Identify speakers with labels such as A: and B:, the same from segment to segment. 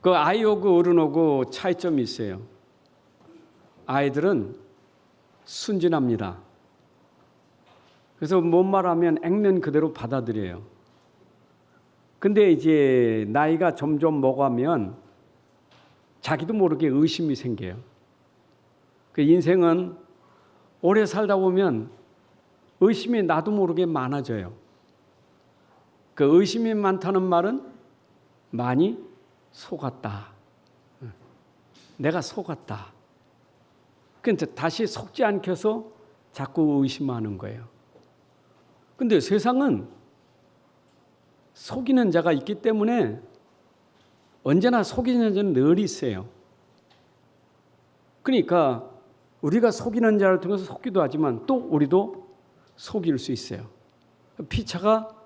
A: 그 아이하고 어른하고 차이점이 있어요. 아이들은 순진합니다. 그래서 뭔 말하면 액면 그대로 받아들여요. 근데 이제 나이가 점점 먹어가면 자기도 모르게 의심이 생겨요. 그 인생은 오래 살다 보면 의심이 나도 모르게 많아져요. 그 의심이 많다는 말은 많이 속았다. 내가 속았다. 그러니까 다시 속지 않게 해서 자꾸 의심하는 거예요. 근데 세상은 속이는 자가 있기 때문에 언제나 속이는 자는 늘 있어요. 그러니까 우리가 속이는 자를 통해서 속기도 하지만 또 우리도 속일 수 있어요. 피차가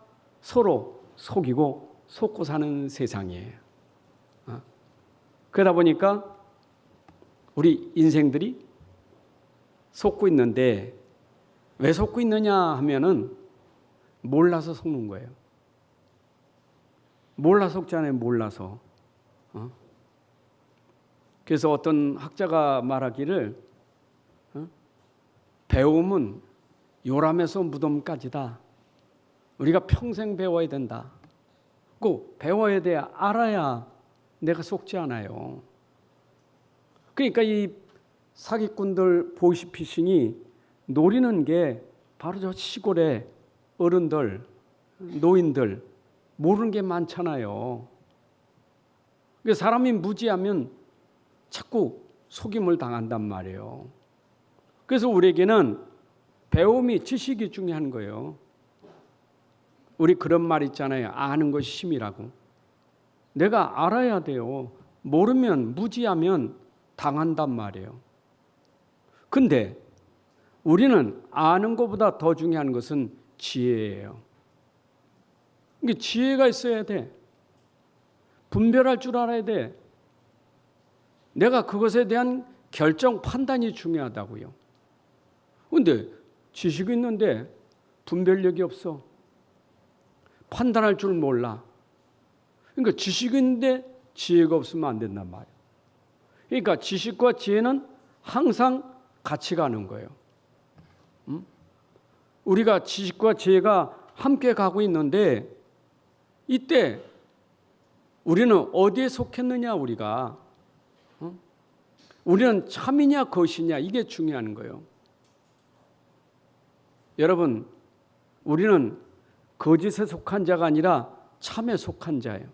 A: 서로 속이고 속고 사는 세상이에요. 그러다 보니까 우리 인생들이 속고 있는데 왜 속고 있느냐 하면은 몰라서 속는 거예요. 몰라 속잖아요. 몰라서. 그래서 어떤 학자가 말하기를 배움은 요람에서 무덤까지다. 우리가 평생 배워야 된다. 꼭 배워야 돼. 알아야 내가 속지 않아요. 그러니까 이 사기꾼들 보이스피싱이 노리는 게 바로 저 시골의 어른들, 노인들 모르는 게 많잖아요. 사람이 무지하면 자꾸 속임을 당한단 말이에요. 그래서 우리에게는 배움이 지식이 중요한 거예요. 우리 그런 말 있잖아요. 아는 것이 힘이라고. 내가 알아야 돼요. 모르면 무지하면 당한단 말이에요. 근데 우리는 아는 것보다 더 중요한 것은 지혜예요. 이게 지혜가 있어야 돼. 분별할 줄 알아야 돼. 내가 그것에 대한 결정, 판단이 중요하다고요. 근데 지식이 있는데 분별력이 없어. 판단할 줄 몰라. 그러니까 지식이 있는데 지혜가 없으면 안 된단 말이에요. 그러니까 지식과 지혜는 항상 같이 가는 거예요. 우리가 지식과 지혜가 함께 가고 있는데 이때 우리는 어디에 속했느냐 우리가. 우리는 참이냐 거시냐 이게 중요한 거예요. 여러분 우리는 거짓에 속한 자가 아니라 참에 속한 자예요.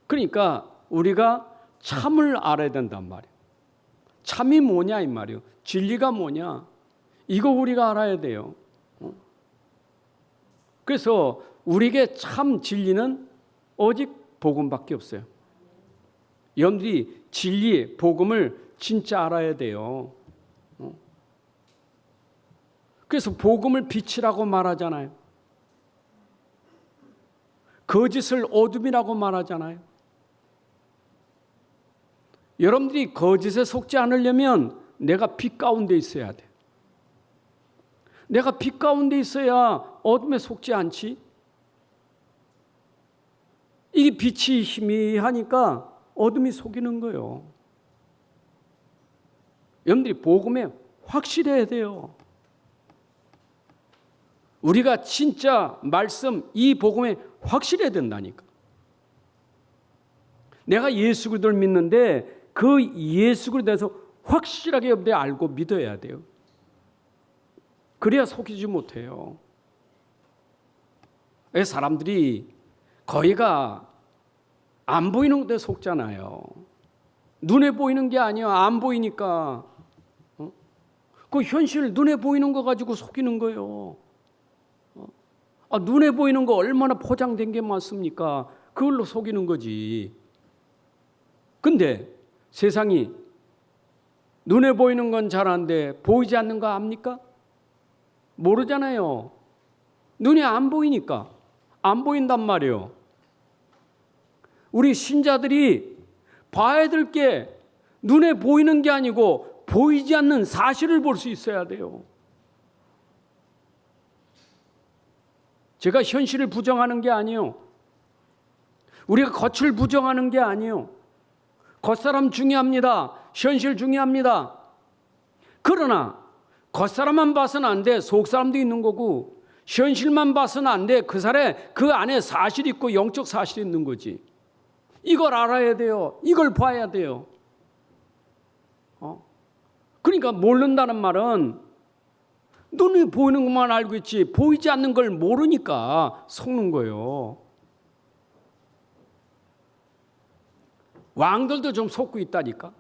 A: 그러니까 우리가 참을 알아야 된단 말이에요. 참이 뭐냐 이 말이에요. 진리가 뭐냐 이거 우리가 알아야 돼요. 그래서 우리에게 참 진리는 오직 복음밖에 없어요. 여러분들이 진리, 복음을 진짜 알아야 돼요. 그래서 복음을 빛이라고 말하잖아요. 거짓을 어둠이라고 말하잖아요. 여러분들이 거짓에 속지 않으려면 내가 빛 가운데 있어야 돼. 내가 빛 가운데 있어야 어둠에 속지 않지. 이게 빛이 희미하니까 어둠이 속이는 거예요. 여러분들이 복음에 확실해야 돼요. 우리가 진짜 말씀 이 복음에 확실해야 된다니까. 내가 예수 그리스도를 믿는데 그 예수 그리스도에 대해서 확실하게 여러분들이 알고 믿어야 돼요. 그래야 속이지 못해요. 사람들이 거의가 안 보이는 것에 속잖아요. 눈에 보이는 게 아니야. 안 보이니까. 그 현실 눈에 보이는 거 가지고 속이는 거예요. 눈에 보이는 거 얼마나 포장된 게 많습니까? 그걸로 속이는 거지. 근데 세상이 눈에 보이는 건 잘 아는데 보이지 않는 거 압니까? 모르잖아요. 눈에 안 보이니까. 안 보인단 말이에요. 우리 신자들이 봐야 될 게 눈에 보이는 게 아니고 보이지 않는 사실을 볼 수 있어야 돼요. 제가 현실을 부정하는 게 아니에요. 우리가 겉을 부정하는 게 아니에요. 겉사람 중요합니다. 현실 중요합니다. 그러나 겉사람만 봐서는 안 돼. 속사람도 있는 거고, 현실만 봐서는 안 돼. 그 안에 사실이 있고 영적 사실이 있는 거지. 이걸 알아야 돼요. 이걸 봐야 돼요. 그러니까 모른다는 말은 눈이 보이는 것만 알고 있지 보이지 않는 걸 모르니까 속는 거예요. 왕들도 좀 속고 있다니까.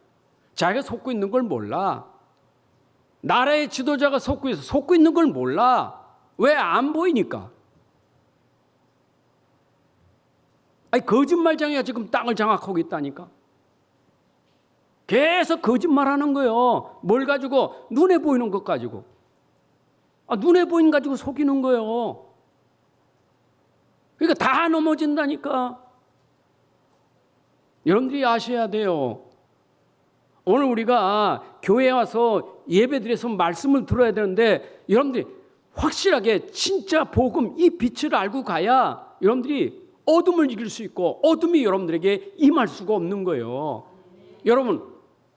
A: 자기가 속고 있는 걸 몰라. 나라의 지도자가 속고 있는 걸 몰라. 왜? 안 보이니까. 아니, 거짓말쟁이가 지금 땅을 장악하고 있다니까. 계속 거짓말하는 거예요. 뭘 가지고? 눈에 보이는 것 가지고. 눈에 보이는 것 가지고 속이는 거예요. 그러니까 다 넘어진다니까. 여러분들이 아셔야 돼요. 오늘 우리가 교회에 와서 예배드려서 말씀을 들어야 되는데, 여러분들이 확실하게 진짜 복음, 이 빛을 알고 가야 여러분들이 어둠을 이길 수 있고 어둠이 여러분들에게 임할 수가 없는 거예요. 여러분,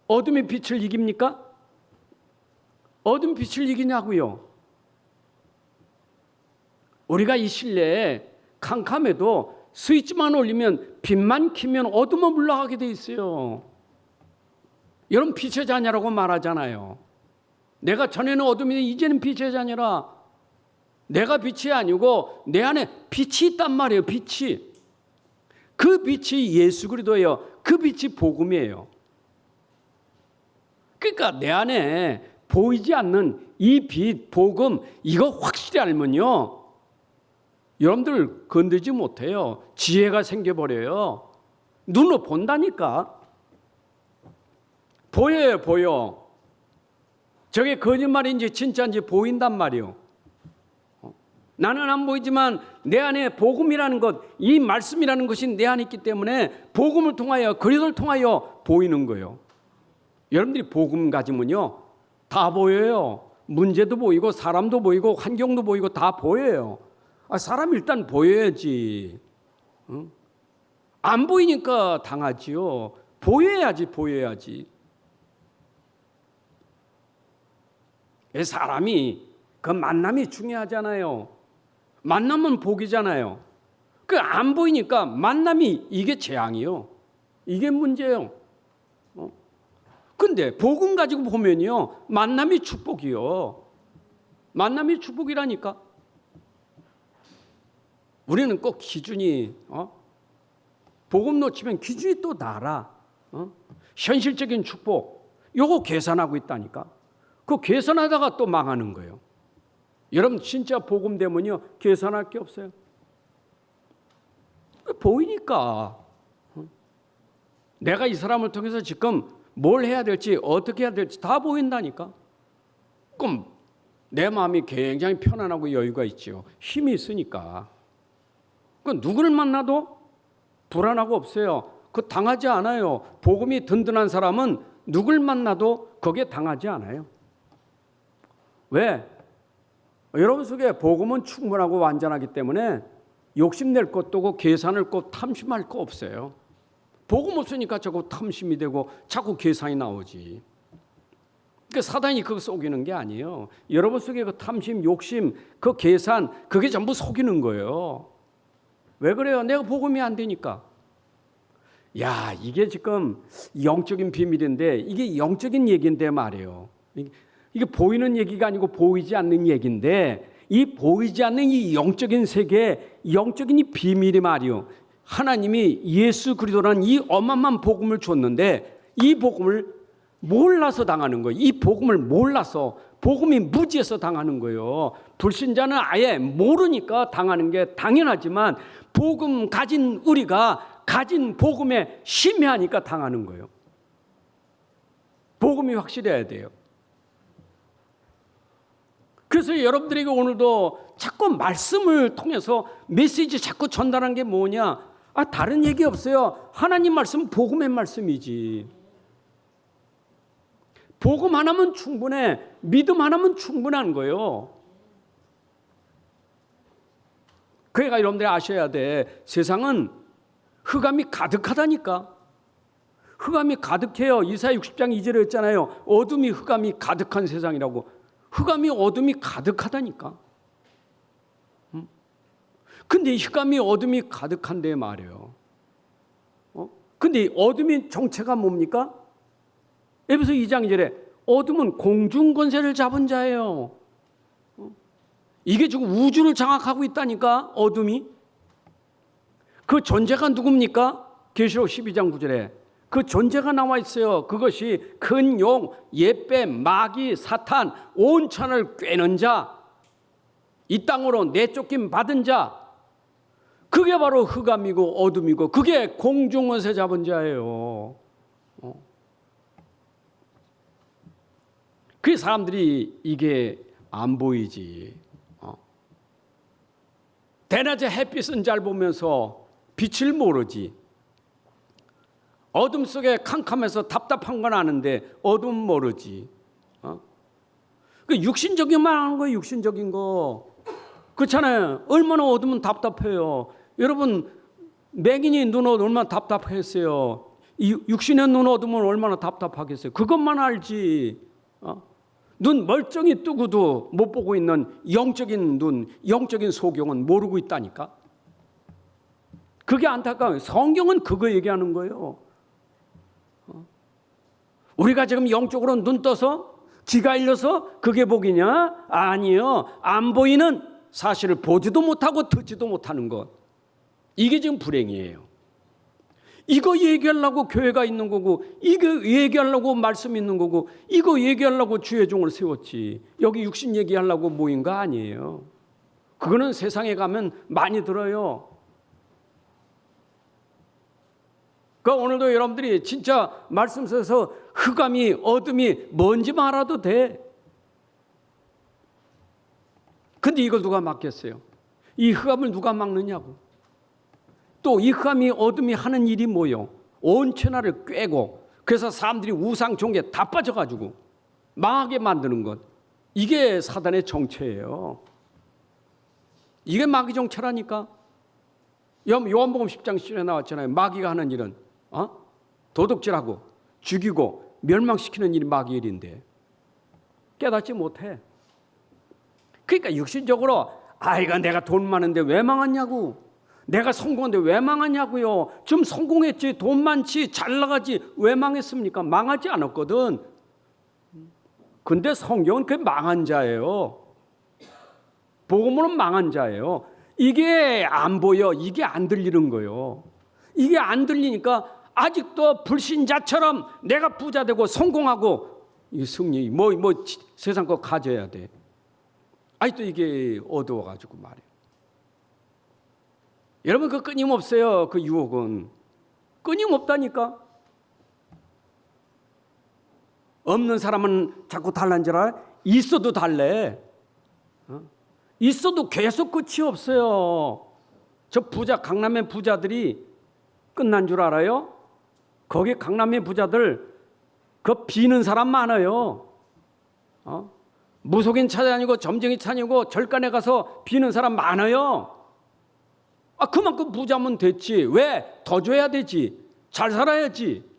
A: 어둠이 빛을 이깁니까? 어둠이 빛을 이기냐고요? 우리가 이 실내에 캄캄해도 스위치만 올리면 빛만 켜면 어둠은 물러가게 돼 있어요. 여러분, 빛의 자녀라고 말하잖아요. 내가 전에는 어둠인데 이제는 빛의 자녀라. 내가 빛이 아니고 내 안에 빛이 있단 말이에요. 빛이. 그 빛이 예수 그리스도예요. 그 빛이 복음이에요. 그러니까 내 안에 보이지 않는 이 빛, 복음, 이거 확실히 알면요, 여러분들 건들지 못해요. 지혜가 생겨버려요. 눈으로 본다니까. 보여요, 보여. 저게 거짓말인지 진짜인지 보인단 말이에요. 나는 안 보이지만 내 안에 복음이라는 것, 이 말씀이라는 것이 내 안에 있기 때문에 복음을 통하여, 그리스도를 통하여 보이는 거예요. 여러분들이 복음 가지면요, 다 보여요. 문제도 보이고 사람도 보이고 환경도 보이고 다 보여요. 사람 일단 보여야지. 안 보이니까 당하지요. 보여야지. 사람이 그 만남이 중요하잖아요. 만남은 복이잖아요. 그 안 보이니까 만남이 이게 재앙이요. 이게 문제예요. 근데 복음 가지고 보면요, 만남이 축복이요. 만남이 축복이라니까. 우리는 꼭 기준이 복음 놓치면 기준이 또 달라. 현실적인 축복 요거 계산하고 있다니까. 그 계산하다가 또 망하는 거예요. 여러분, 진짜 복음 되면요, 계산할 게 없어요. 보이니까. 내가 이 사람을 통해서 지금 뭘 해야 될지 어떻게 해야 될지 다 보인다니까. 그럼 내 마음이 굉장히 편안하고 여유가 있죠. 힘이 있으니까. 그 누구를 만나도 불안하고 없어요. 그 당하지 않아요. 복음이 든든한 사람은 누굴 만나도 거기에 당하지 않아요. 왜? 여러분 속에 복음은 충분하고 완전하기 때문에 욕심낼 것도 없고 계산할 것, 탐심할 거 없어요. 복음 없으니까 자꾸 탐심이 되고 자꾸 계산이 나오지. 그러니까 사단이 그거 속이는 게 아니에요. 여러분 속에 그 탐심, 욕심, 그 계산, 그게 전부 속이는 거예요. 왜 그래요? 내가 복음이 안 되니까. 야, 이게 지금 영적인 비밀인데, 이게 영적인 얘기인데 말이에요. 이게 보이는 얘기가 아니고 보이지 않는 얘기인데, 이 보이지 않는 이 영적인 세계, 영적인 이 비밀이 말이요, 하나님이 예수 그리스도라는 이 어마어마한 복음을 줬는데 이 복음을 몰라서 당하는 거예요. 이 복음을 몰라서, 복음이 무지해서 당하는 거예요. 불신자는 아예 모르니까 당하는 게 당연하지만 복음 가진 우리가 가진 복음에 심해하니까 당하는 거예요. 복음이 확실해야 돼요. 그래서 여러분들에게 오늘도 자꾸 말씀을 통해서 메시지 자꾸 전달한 게 뭐냐? 다른 얘기 없어요. 하나님 말씀은 복음의 말씀이지. 복음 하나면 충분해. 믿음 하나면 충분한 거예요. 그러니까 여러분들이 아셔야 돼. 세상은 흑암이 가득하다니까. 흑암이 가득해요. 이사야 60장 2절에 했잖아요. 어둠이 흑암이 가득한 세상이라고. 흑암이 어둠이 가득하다니까. 근데 흑암이 어둠이 가득한데 말이에요. 근데 어둠의 정체가 뭡니까? 에베소 2장 2절에 어둠은 공중 권세를 잡은 자예요. 이게 지금 우주를 장악하고 있다니까, 어둠이. 그 존재가 누굽니까? 계시록 12장 9절에 그 존재가 나와 있어요. 그것이 큰 용, 옛뱀, 마귀, 사탄, 온 천을 꿰는 자, 이 땅으로 내쫓김 받은 자, 그게 바로 흑암이고 어둠이고 그게 공중원세 잡은 자예요. 그 사람들이 이게 안 보이지. 대낮에 햇빛은 잘 보면서 빛을 모르지. 어둠 속에 캄캄해서 답답한 건 아는데 어둠 모르지. 그 육신적인만 하는 거예요. 육신적인 거. 그렇잖아요. 얼마나 어둠은 답답해요. 여러분, 맹인이 눈 얼마나 답답했어요. 이 육신의 눈 어둠은 얼마나 답답하겠어요. 그것만 알지. 눈 멀쩡히 뜨고도 못 보고 있는 영적인 눈, 영적인 소경은 모르고 있다니까. 그게 안타까워요. 성경은 그거 얘기하는 거예요. 우리가 지금 영적으로 눈 떠서 귀가 열려서 그게 복이냐? 아니요. 안 보이는 사실을 보지도 못하고 듣지도 못하는 것. 이게 지금 불행이에요. 이거 얘기하려고 교회가 있는 거고, 이거 얘기하려고 말씀 있는 거고, 이거 얘기하려고 주의 종을 세웠지. 여기 육신 얘기하려고 모인 거 아니에요. 그거는 세상에 가면 많이 들어요. 그러니까 오늘도 여러분들이 진짜 말씀 속에서 흑암이 어둠이 뭔지만 알아도 돼. 근데 이걸 누가 막겠어요? 이 흑암을 누가 막느냐고. 또 이 흑암이 어둠이 하는 일이 뭐요? 온 천하를 꿰고, 그래서 사람들이 우상 종교에 다 빠져가지고 망하게 만드는 것. 이게 사단의 정체예요. 이게 마귀 정체라니까. 요한복음 10장 10절에 나왔잖아요. 마귀가 하는 일은 도둑질하고 죽이고 멸망시키는 일이 마귀 일인데 깨닫지 못해. 그러니까 육신적으로 이거 내가 돈 많은데 왜 망했냐고, 내가 성공한데 왜 망하냐고요. 좀 성공했지, 돈 많지, 잘 나가지, 왜 망했습니까? 망하지 않았거든. 근데 성경은 그 망한 자예요. 복음으로는 망한 자예요. 이게 안 보여, 이게 안 들리는 거예요. 이게 안 들리니까 아직도 불신자처럼 내가 부자 되고 성공하고 이 승리 뭐 세상 거 가져야 돼. 아직도 이게 어두워가지고 말이에요. 여러분, 그 끊임없어요. 그 유혹은 끊임없다니까. 없는 사람은 자꾸 달란 줄 알아? 있어도 달래. 있어도 계속 끝이 없어요. 저 부자, 강남의 부자들이 끝난 줄 알아요? 거기 강남의 부자들 그 비는 사람 많아요. 무속인 찾아다니고 점쟁이 찾아다니고 절간에 가서 비는 사람 많아요. 그만큼 부자면 됐지. 왜? 더 줘야 되지. 잘 살아야지.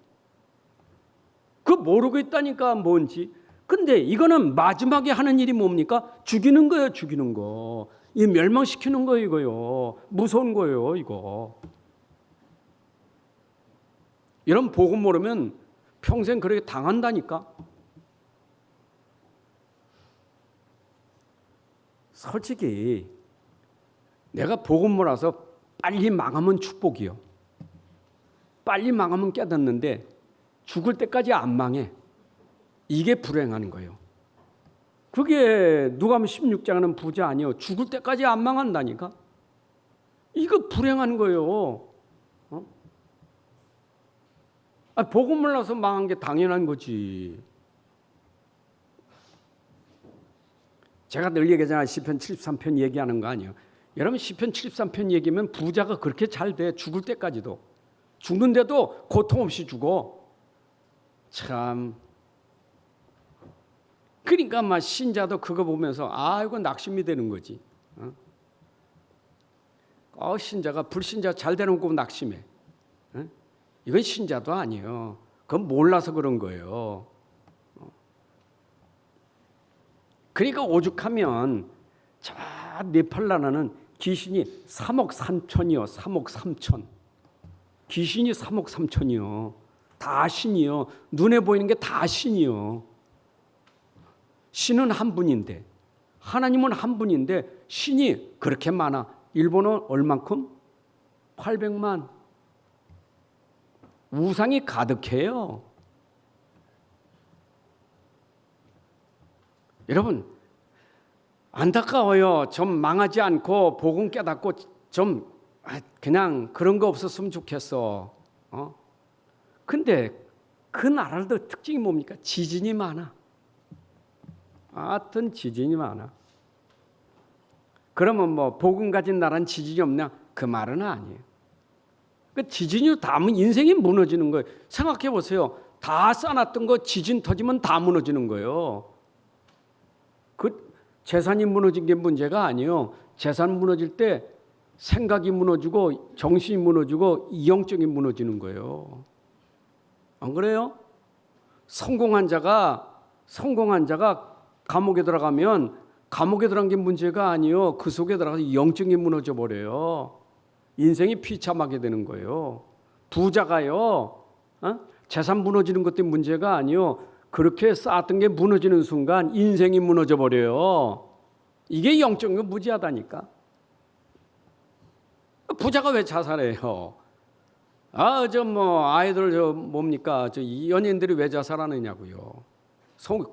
A: 그거 모르고 있다니까 뭔지. 근데 이거는 마지막에 하는 일이 뭡니까? 죽이는 거예요. 죽이는 거. 이 멸망시키는 거 이거요. 무서운 거예요. 이거. 이런 복음 모르면 평생 그렇게 당한다니까. 솔직히 내가 복음 몰라서 빨리 망하면 축복이요. 빨리 망하면 깨닫는데 죽을 때까지 안 망해. 이게 불행한 거예요. 그게 누가복음 16장은 부자 아니에요. 죽을 때까지 안 망한다니까. 이거 불행한 거예요. 복음 몰라서 망한 게 당연한 거지. 제가 늘 얘기하잖아요. 시편 73편 얘기하는 거 아니에요. 여러분, 시편 73편 얘기면 부자가 그렇게 잘 돼. 죽을 때까지도. 죽는데도 고통 없이 죽어. 참. 그러니까 막 신자도 그거 보면서 이거 낙심이 되는 거지. 신자가 불신자 잘 되는 거 낙심해. 이건 신자도 아니에요. 그건 몰라서 그런 거예요. 그러니까 오죽하면 저 네팔 나라는 귀신이 3억 3천이요. 3억 3천. 귀신이 3억 3천이요. 다 신이요. 눈에 보이는 게 다 신이요. 신은 한 분인데, 하나님은 한 분인데 신이 그렇게 많아. 일본은 얼만큼? 800만. 우상이 가득해요. 여러분, 안타까워요. 좀 망하지 않고 복음 깨닫고 좀 그냥 그런 거 없었으면 좋겠어. 근데 그 나라도 특징이 뭡니까? 지진이 많아. 하여튼 지진이 많아. 그러면 뭐 복음 가진 나라는 지진이 없냐? 그 말은 아니에요. 그 지진이 닿으면 인생이 무너지는 거예요. 생각해 보세요. 다 쌓아놨던 거 지진 터지면 다 무너지는 거예요. 그 재산이 무너진 게 문제가 아니에요. 재산 무너질 때 생각이 무너지고 정신이 무너지고 영적이 무너지는 거예요. 안 그래요? 성공한 자가 감옥에 들어가면 감옥에 들어간 게 문제가 아니에요. 그 속에 들어가서 영적이 무너져 버려요. 인생이 비참하게 되는 거예요. 부자가요, 재산 무너지는 것도 문제가 아니에요. 그렇게 쌓았던 게 무너지는 순간 인생이 무너져 버려요. 이게 영적인 무지하다니까. 부자가 왜 자살해요? 아이들 뭡니까? 연예인들이 왜 자살하느냐고요.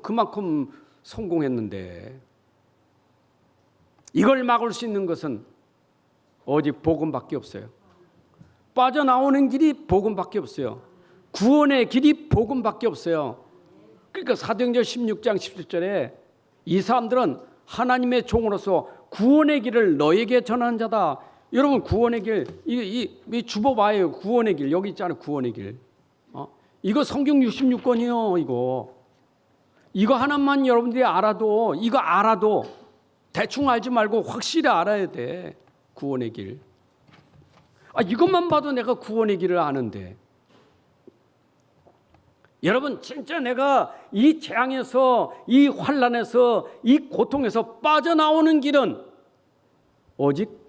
A: 그만큼 성공했는데. 이걸 막을 수 있는 것은 오직 복음밖에 없어요. 빠져나오는 길이 복음밖에 없어요. 구원의 길이 복음밖에 없어요. 그러니까 사도행전 16장 17절에 이 사람들은 하나님의 종으로서 구원의 길을 너에게 전하는 자다. 여러분, 구원의 길, 이 주보봐요. 구원의 길, 여기 있잖아요. 구원의 길. 이거 성경 66권이요. 이거 하나만 여러분들이 알아도, 이거 알아도 대충 알지 말고 확실히 알아야 돼. 구원의 길. 이것만 봐도 내가 구원의 길을 아는데. 여러분, 진짜 내가 이 재앙에서, 이 환난에서, 이 고통에서 빠져나오는 길은 오직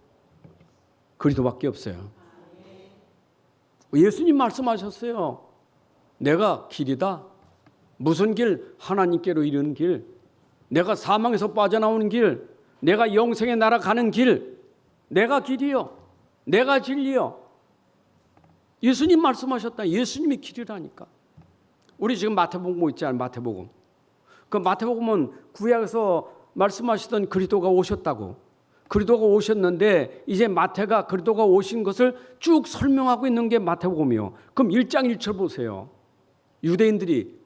A: 그리스도밖에 없어요. 예수님 말씀하셨어요. 내가 길이다. 무슨 길? 하나님께로 이르는 길. 내가 사망에서 빠져나오는 길. 내가 영생에 날아가는 길. 내가 길이요. 내가 진리요. 예수님 말씀하셨다. 예수님이 길이라니까. 우리 지금 마태복음 보고 있잖아요. 마태복음. 그 마태복음은 구약에서 말씀하시던 그리스도가 오셨다고. 그리스도가 오셨는데 이제 마태가 그리스도가 오신 것을 쭉 설명하고 있는 게 마태복음이요. 그럼 1장 1절 보세요. 유대인들이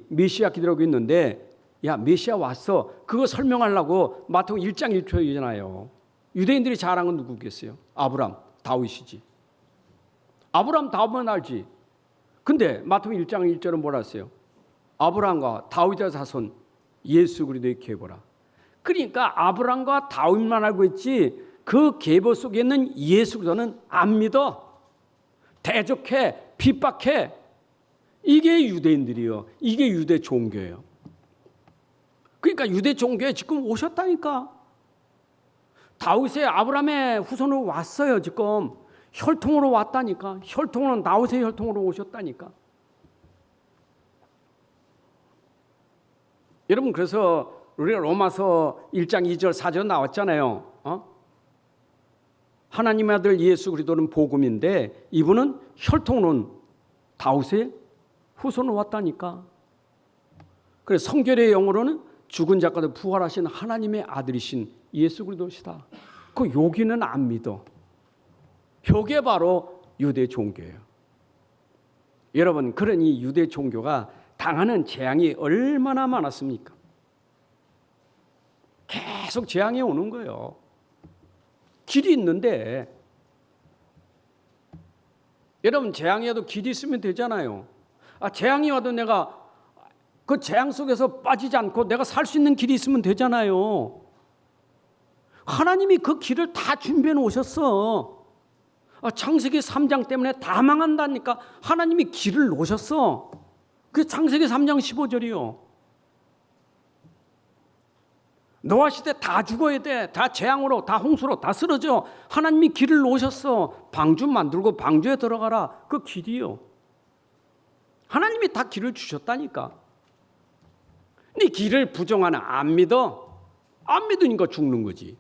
A: 메시아 기다리고 있는데, 야, 메시아 왔어. 그거 설명하려고 마태복음 1장 1절이잖아요. 유대인들이 잘한 건 누구겠어요? 아브람, 다윗이지. 아브람, 다윗만 알지. 근데 마태복음 1장 1절은 뭐라 했어요? 아브람과 다윗의 자손 예수 그리스도의 계보라. 그러니까 아브람과 다윗만 알고 있지 그 계보 속에 있는 예수 그리스도는 안 믿어. 대적해, 핍박해. 이게 유대인들이요. 이게 유대 종교예요. 그러니까 유대 종교에 지금 오셨다니까. 다윗의 아브라함의 후손으로 왔어요. 지금 혈통으로 왔다니까. 혈통으로 다윗의 혈통으로 오셨다니까. 여러분, 그래서 우리가 로마서 1장 2절 4절 나왔잖아요. 하나님의 아들 예수 그리스도는 복음인데 이분은 혈통으로는 다윗의 후손으로 왔다니까. 그래서 성결의 영으로는 죽은 자 가운데 부활하신 하나님의 아들이신 예수 그리스도시다. 그 여기는 안 믿어. 이게 바로 유대 종교예요. 여러분, 그러니 유대 종교가 당하는 재앙이 얼마나 많았습니까? 계속 재앙이 오는 거예요. 길이 있는데, 여러분, 재앙이 와도 길이 있으면 되잖아요. 재앙이 와도 내가 그 재앙 속에서 빠지지 않고 내가 살 수 있는 길이 있으면 되잖아요. 하나님이 그 길을 다 준비해 놓으셨어. 창세기 3장 때문에 다 망한다니까. 하나님이 길을 놓으셨어. 그 창세기 3장 15절이요. 노아 시대 다 죽어야 돼. 다 재앙으로, 다 홍수로, 다 쓰러져. 하나님이 길을 놓으셨어. 방주 만들고 방주에 들어가라. 그 길이요. 하나님이 다 길을 주셨다니까. 근데 길을 부정하나 안 믿어? 안 믿으니까 죽는 거지.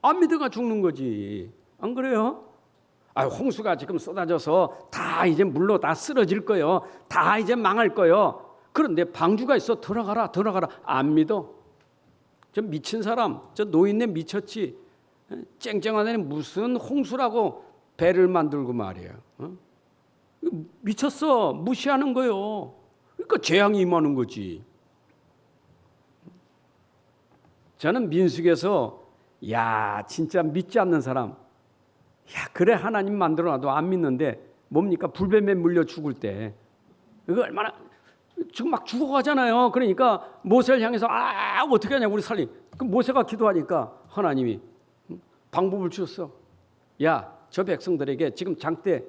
A: 안 믿으니까 죽는 거지. 안 그래요? 홍수가 지금 쏟아져서 다 이제 물로 다 쓰러질 거요. 다 이제 망할 거요. 그런데 방주가 있어. 들어가라. 안 믿어. 저 미친 사람, 저 노인네 미쳤지. 쨍쨍한 애는 무슨 홍수라고 배를 만들고 말이야. 미쳤어. 무시하는 거요. 그러니까 재앙이 임하는 거지. 저는 민수기에서 진짜 믿지 않는 사람, 그래 하나님 만들어놔도 안 믿는데 뭡니까? 불뱀에 물려 죽을 때 이거 얼마나 지금 막 죽어가잖아요. 그러니까 모세를 향해서 어떻게 하냐 우리 살리. 그 모세가 기도하니까 하나님이 방법을 주셨어. 저 백성들에게 지금 장대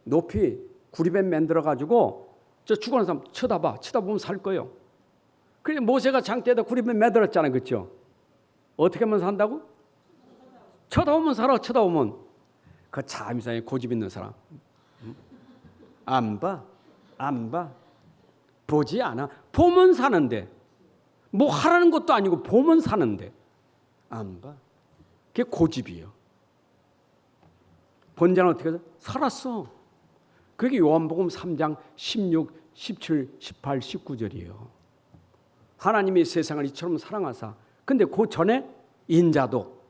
A: 높이 구리뱀 만들어 가지고 저 죽어가는 사람 쳐다보면 살 거예요. 그래 모세가 장대에다 구리뱀 매달았잖아, 그렇죠? 어떻게 하면 산다고? 쳐다보면 살아. 쳐다보면. 그 참 이상해. 고집 있는 사람. 안 봐. 보지 않아. 보면 사는데. 뭐 하라는 것도 아니고 보면 사는데. 안 봐. 그게 고집이에요. 본자는 어떻게 해서? 살았어. 그게 요한복음 3장 16, 17, 18, 19절이에요. 하나님이 세상을 이처럼 사랑하사. 근데 그 전에 인자도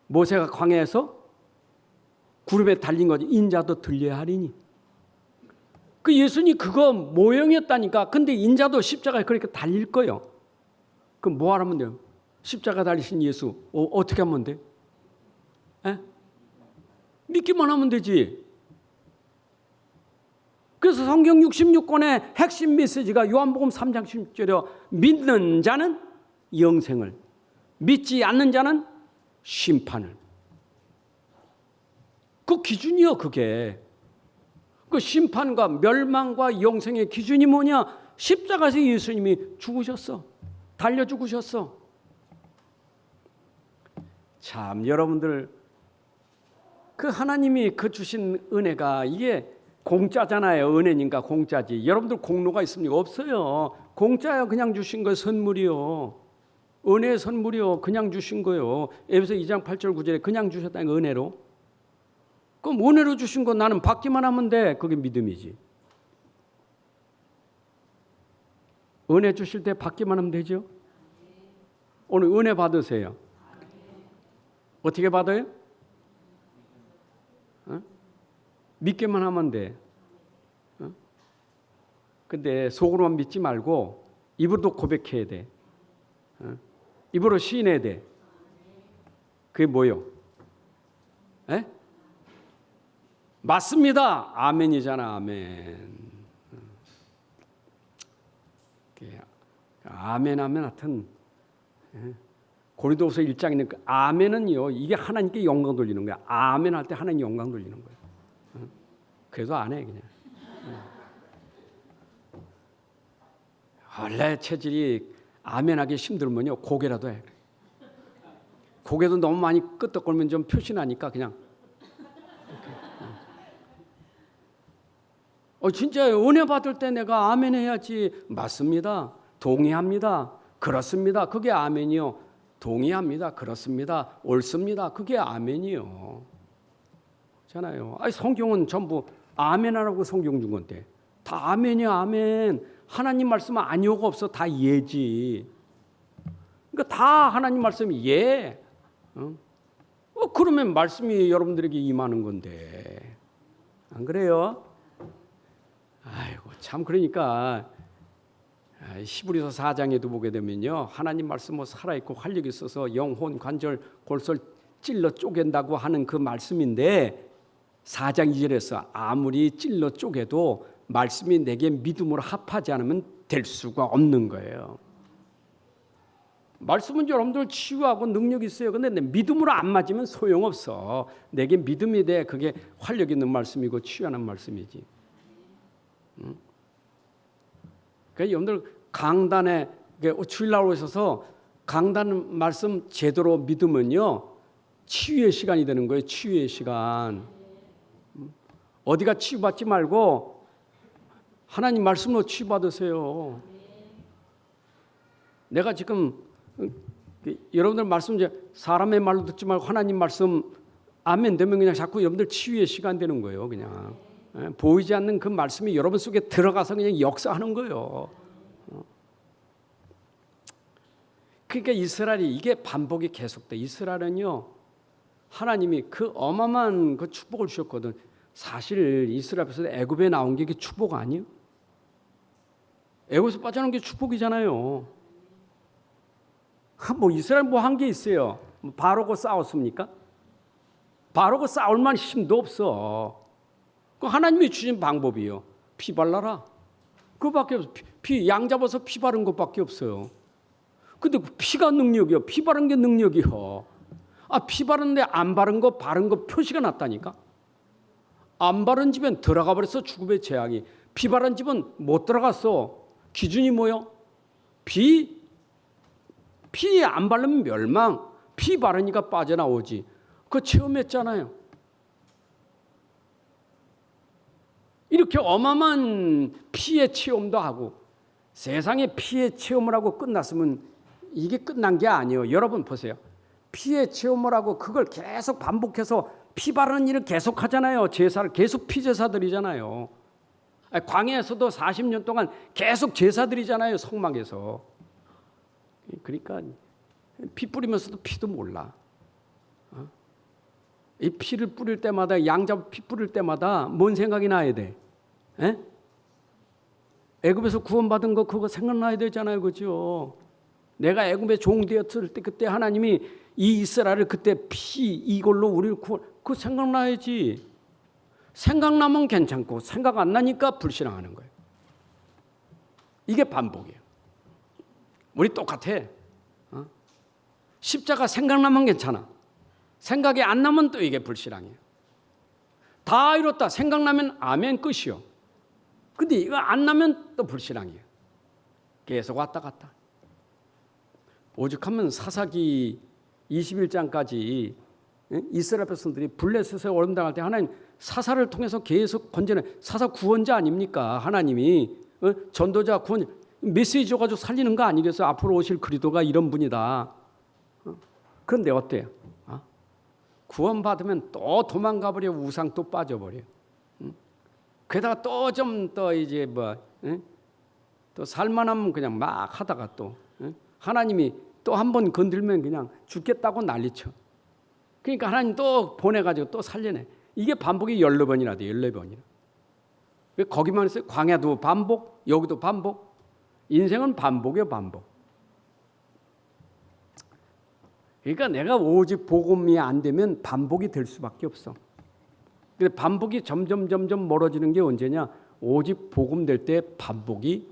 A: 모세가 광야에서 구름에 달린 거지. 인자도 들려야 하리니. 그 예수님 그거 모형이었다니까. 근데 인자도 십자가에 그렇게 달릴 거예요. 그럼 뭐 하면 돼요? 십자가 달리신 예수 어떻게 하면 돼? 믿기만 하면 되지. 그래서 성경 66권의 핵심 메시지가 요한복음 3장 16절이요. 믿는 자는 영생을, 믿지 않는 자는 심판을. 그 기준이요, 그게. 그 심판과 멸망과 영생의 기준이 뭐냐? 십자가에서 예수님이 죽으셨어. 달려 죽으셨어. 참 여러분들 그 하나님이 그 주신 은혜가 이게 공짜잖아요. 은혜니까 공짜지. 여러분들 공로가 있습니까? 없어요. 공짜요. 그냥 주신 거 선물이요. 은혜의 선물이요. 그냥 주신 거요. 에베소 2장 8절 9절에 그냥 주셨다는 은혜로. 그럼 은혜로 주신 거 나는 받기만 하면 돼. 그게 믿음이지. 은혜 주실 때 받기만 하면 되죠. 오늘 은혜 받으세요. 어떻게 받아요? 믿기만 하면 돼. 근데 속으로만 믿지 말고 입으로도 고백해야 돼. 입으로 시인해야 돼. 그게 뭐요? 맞습니다. 아멘이잖아. 아멘. 아멘 하면 하여튼 고린도후서 1장에 있는 그 아멘은요. 이게 하나님께 영광 돌리는 거야. 아멘 할 때 하나님 영광 돌리는 거야. 그래도 안 해 그냥. 원래 체질이 아멘하기 힘들면요 고개라도 해. 고개도 너무 많이 끄덕거리면 좀 표시나니까 그냥. 진짜 은혜 받을 때 내가 아멘 해야지. 맞습니다. 동의합니다. 그렇습니다. 그게 아멘이요. 동의합니다. 그렇습니다. 옳습니다. 그게 아멘이요. 잖아요. 성경은 전부 아멘하라고 성경 준 건데 다 아멘이야. 아멘. 하나님 말씀은 아니오가 없어. 다 예지. 그러니까 다 하나님 말씀이 예. 그러면 말씀이 여러분들에게 임하는 건데 안 그래요? 아이고 참 그러니까 히브리서 4장에도 보게 되면요 하나님 말씀 뭐 살아있고 활력이 있어서 영혼 관절 골설 찔러 쪼갠다고 하는 그 말씀인데 4장 2절에서 아무리 찔러 쪼개도 말씀이 내게 믿음으로 합하지 않으면 될 수가 없는 거예요. 말씀은 여러분들 치유하고 능력이 있어요. 근데 내 믿음으로 안 맞으면 소용없어. 내게 믿음이 돼. 그게 활력 있는 말씀이고 치유하는 말씀이지. 그러니까 여러분들 강단에 주일날 오셔서 강단 말씀 제대로 믿으면요. 치유의 시간이 되는 거예요. 치유의 시간. 어디가 치유받지 말고 하나님 말씀으로 치유받으세요. 내가 지금 여러분들 말씀 이제 사람의 말로 듣지 말고 하나님 말씀 아멘 되면 그냥 자꾸 여러분들 치유의 시간 되는 거예요. 그냥 보이지 않는 그 말씀이 여러분 속에 들어가서 그냥 역사하는 거예요. 그러니까 이스라엘이 이게 반복이 계속돼. 이스라엘은요 하나님이 그 어마어마한 그 축복을 주셨거든. 사실 이스라엘에서 애굽에 나온 게 축복 아니에요? 애굽에서 빠져나온 게 축복이잖아요. 뭐 이스라엘 뭐 한 게 있어요? 바로고 싸웠습니까? 바로고 싸울 만한 힘도 없어. 그 하나님이 주신 방법이요. 피 발라라. 그밖에 없어. 양 잡아서 피 바른 것밖에 없어요. 근데 피가 능력이요. 피 바른 게 능력이요. 피 바른데 안 바른 거 바른 거 표시가 났다니까. 안 바른 집엔 들어가 버렸어. 죽음의 재앙이. 피 바른 집은 못 들어갔어. 기준이 뭐요? 피 안 바르면 멸망. 피 바르니까 빠져나오지. 그거 체험했잖아요. 이렇게 어마어마한 피의 체험도 하고 세상에 피의 체험을 하고 끝났으면 이게 끝난 게 아니에요. 여러분 보세요. 피의 체험을 하고 그걸 계속 반복해서 피 바르는 일을 계속 하잖아요. 제사를 계속 피제사드리잖아요. 광야에서도 40년 동안 계속 제사드리잖아요. 성막에서. 그러니까 피 뿌리면서도 피도 몰라. 이 피를 뿌릴 때마다 양잡 피 뿌릴 때마다 뭔 생각이 나야 돼? 애굽에서 구원받은 거 그거 생각나야 되잖아요. 그죠? 내가 애굽에 종되었을 때 그때 하나님이 이 이스라엘을 그때 피 이걸로 우리를 구원 그거 생각나야지. 생각나면 괜찮고 생각 안 나니까 불신앙하는 거예요. 이게 반복이에요. 우리 똑같아. 십자가 생각나면 괜찮아. 생각이 안 나면 또 이게 불신앙이에요. 다 이뤘다. 생각나면 아멘 끝이요. 근데 이거 안 나면 또 불신앙이에요. 계속 왔다 갔다. 오죽하면 사사기 21장까지 이스라엘 백성들이 블레셋에 얼음 당할 때 하나님 사사를 통해서 계속 건져내. 사사 구원자 아닙니까? 하나님이 전도자 구원 메시지 줘가지고 살리는 거 아니겠어요? 앞으로 오실 그리스도가 이런 분이다. 그런데 어때요? 구원받으면 또 도망가 버려. 우상 또 빠져버려. 게다가 또 좀 더 이제 또 살만하면 그냥 막 하다가 또 하나님이 또 한 번 건들면 그냥 죽겠다고 난리쳐. 그러니까 하나님 또 보내가지고 또 살려내. 이게 반복이 14번이나 돼. 14번이나. 왜 거기만 있어요? 광야도 반복, 여기도 반복. 인생은 반복이에요. 반복. 그러니까 내가 오직 복음이 안 되면 반복이 될 수밖에 없어. 근데 반복이 점점 멀어지는 게 언제냐? 오직 복음 될 때 반복이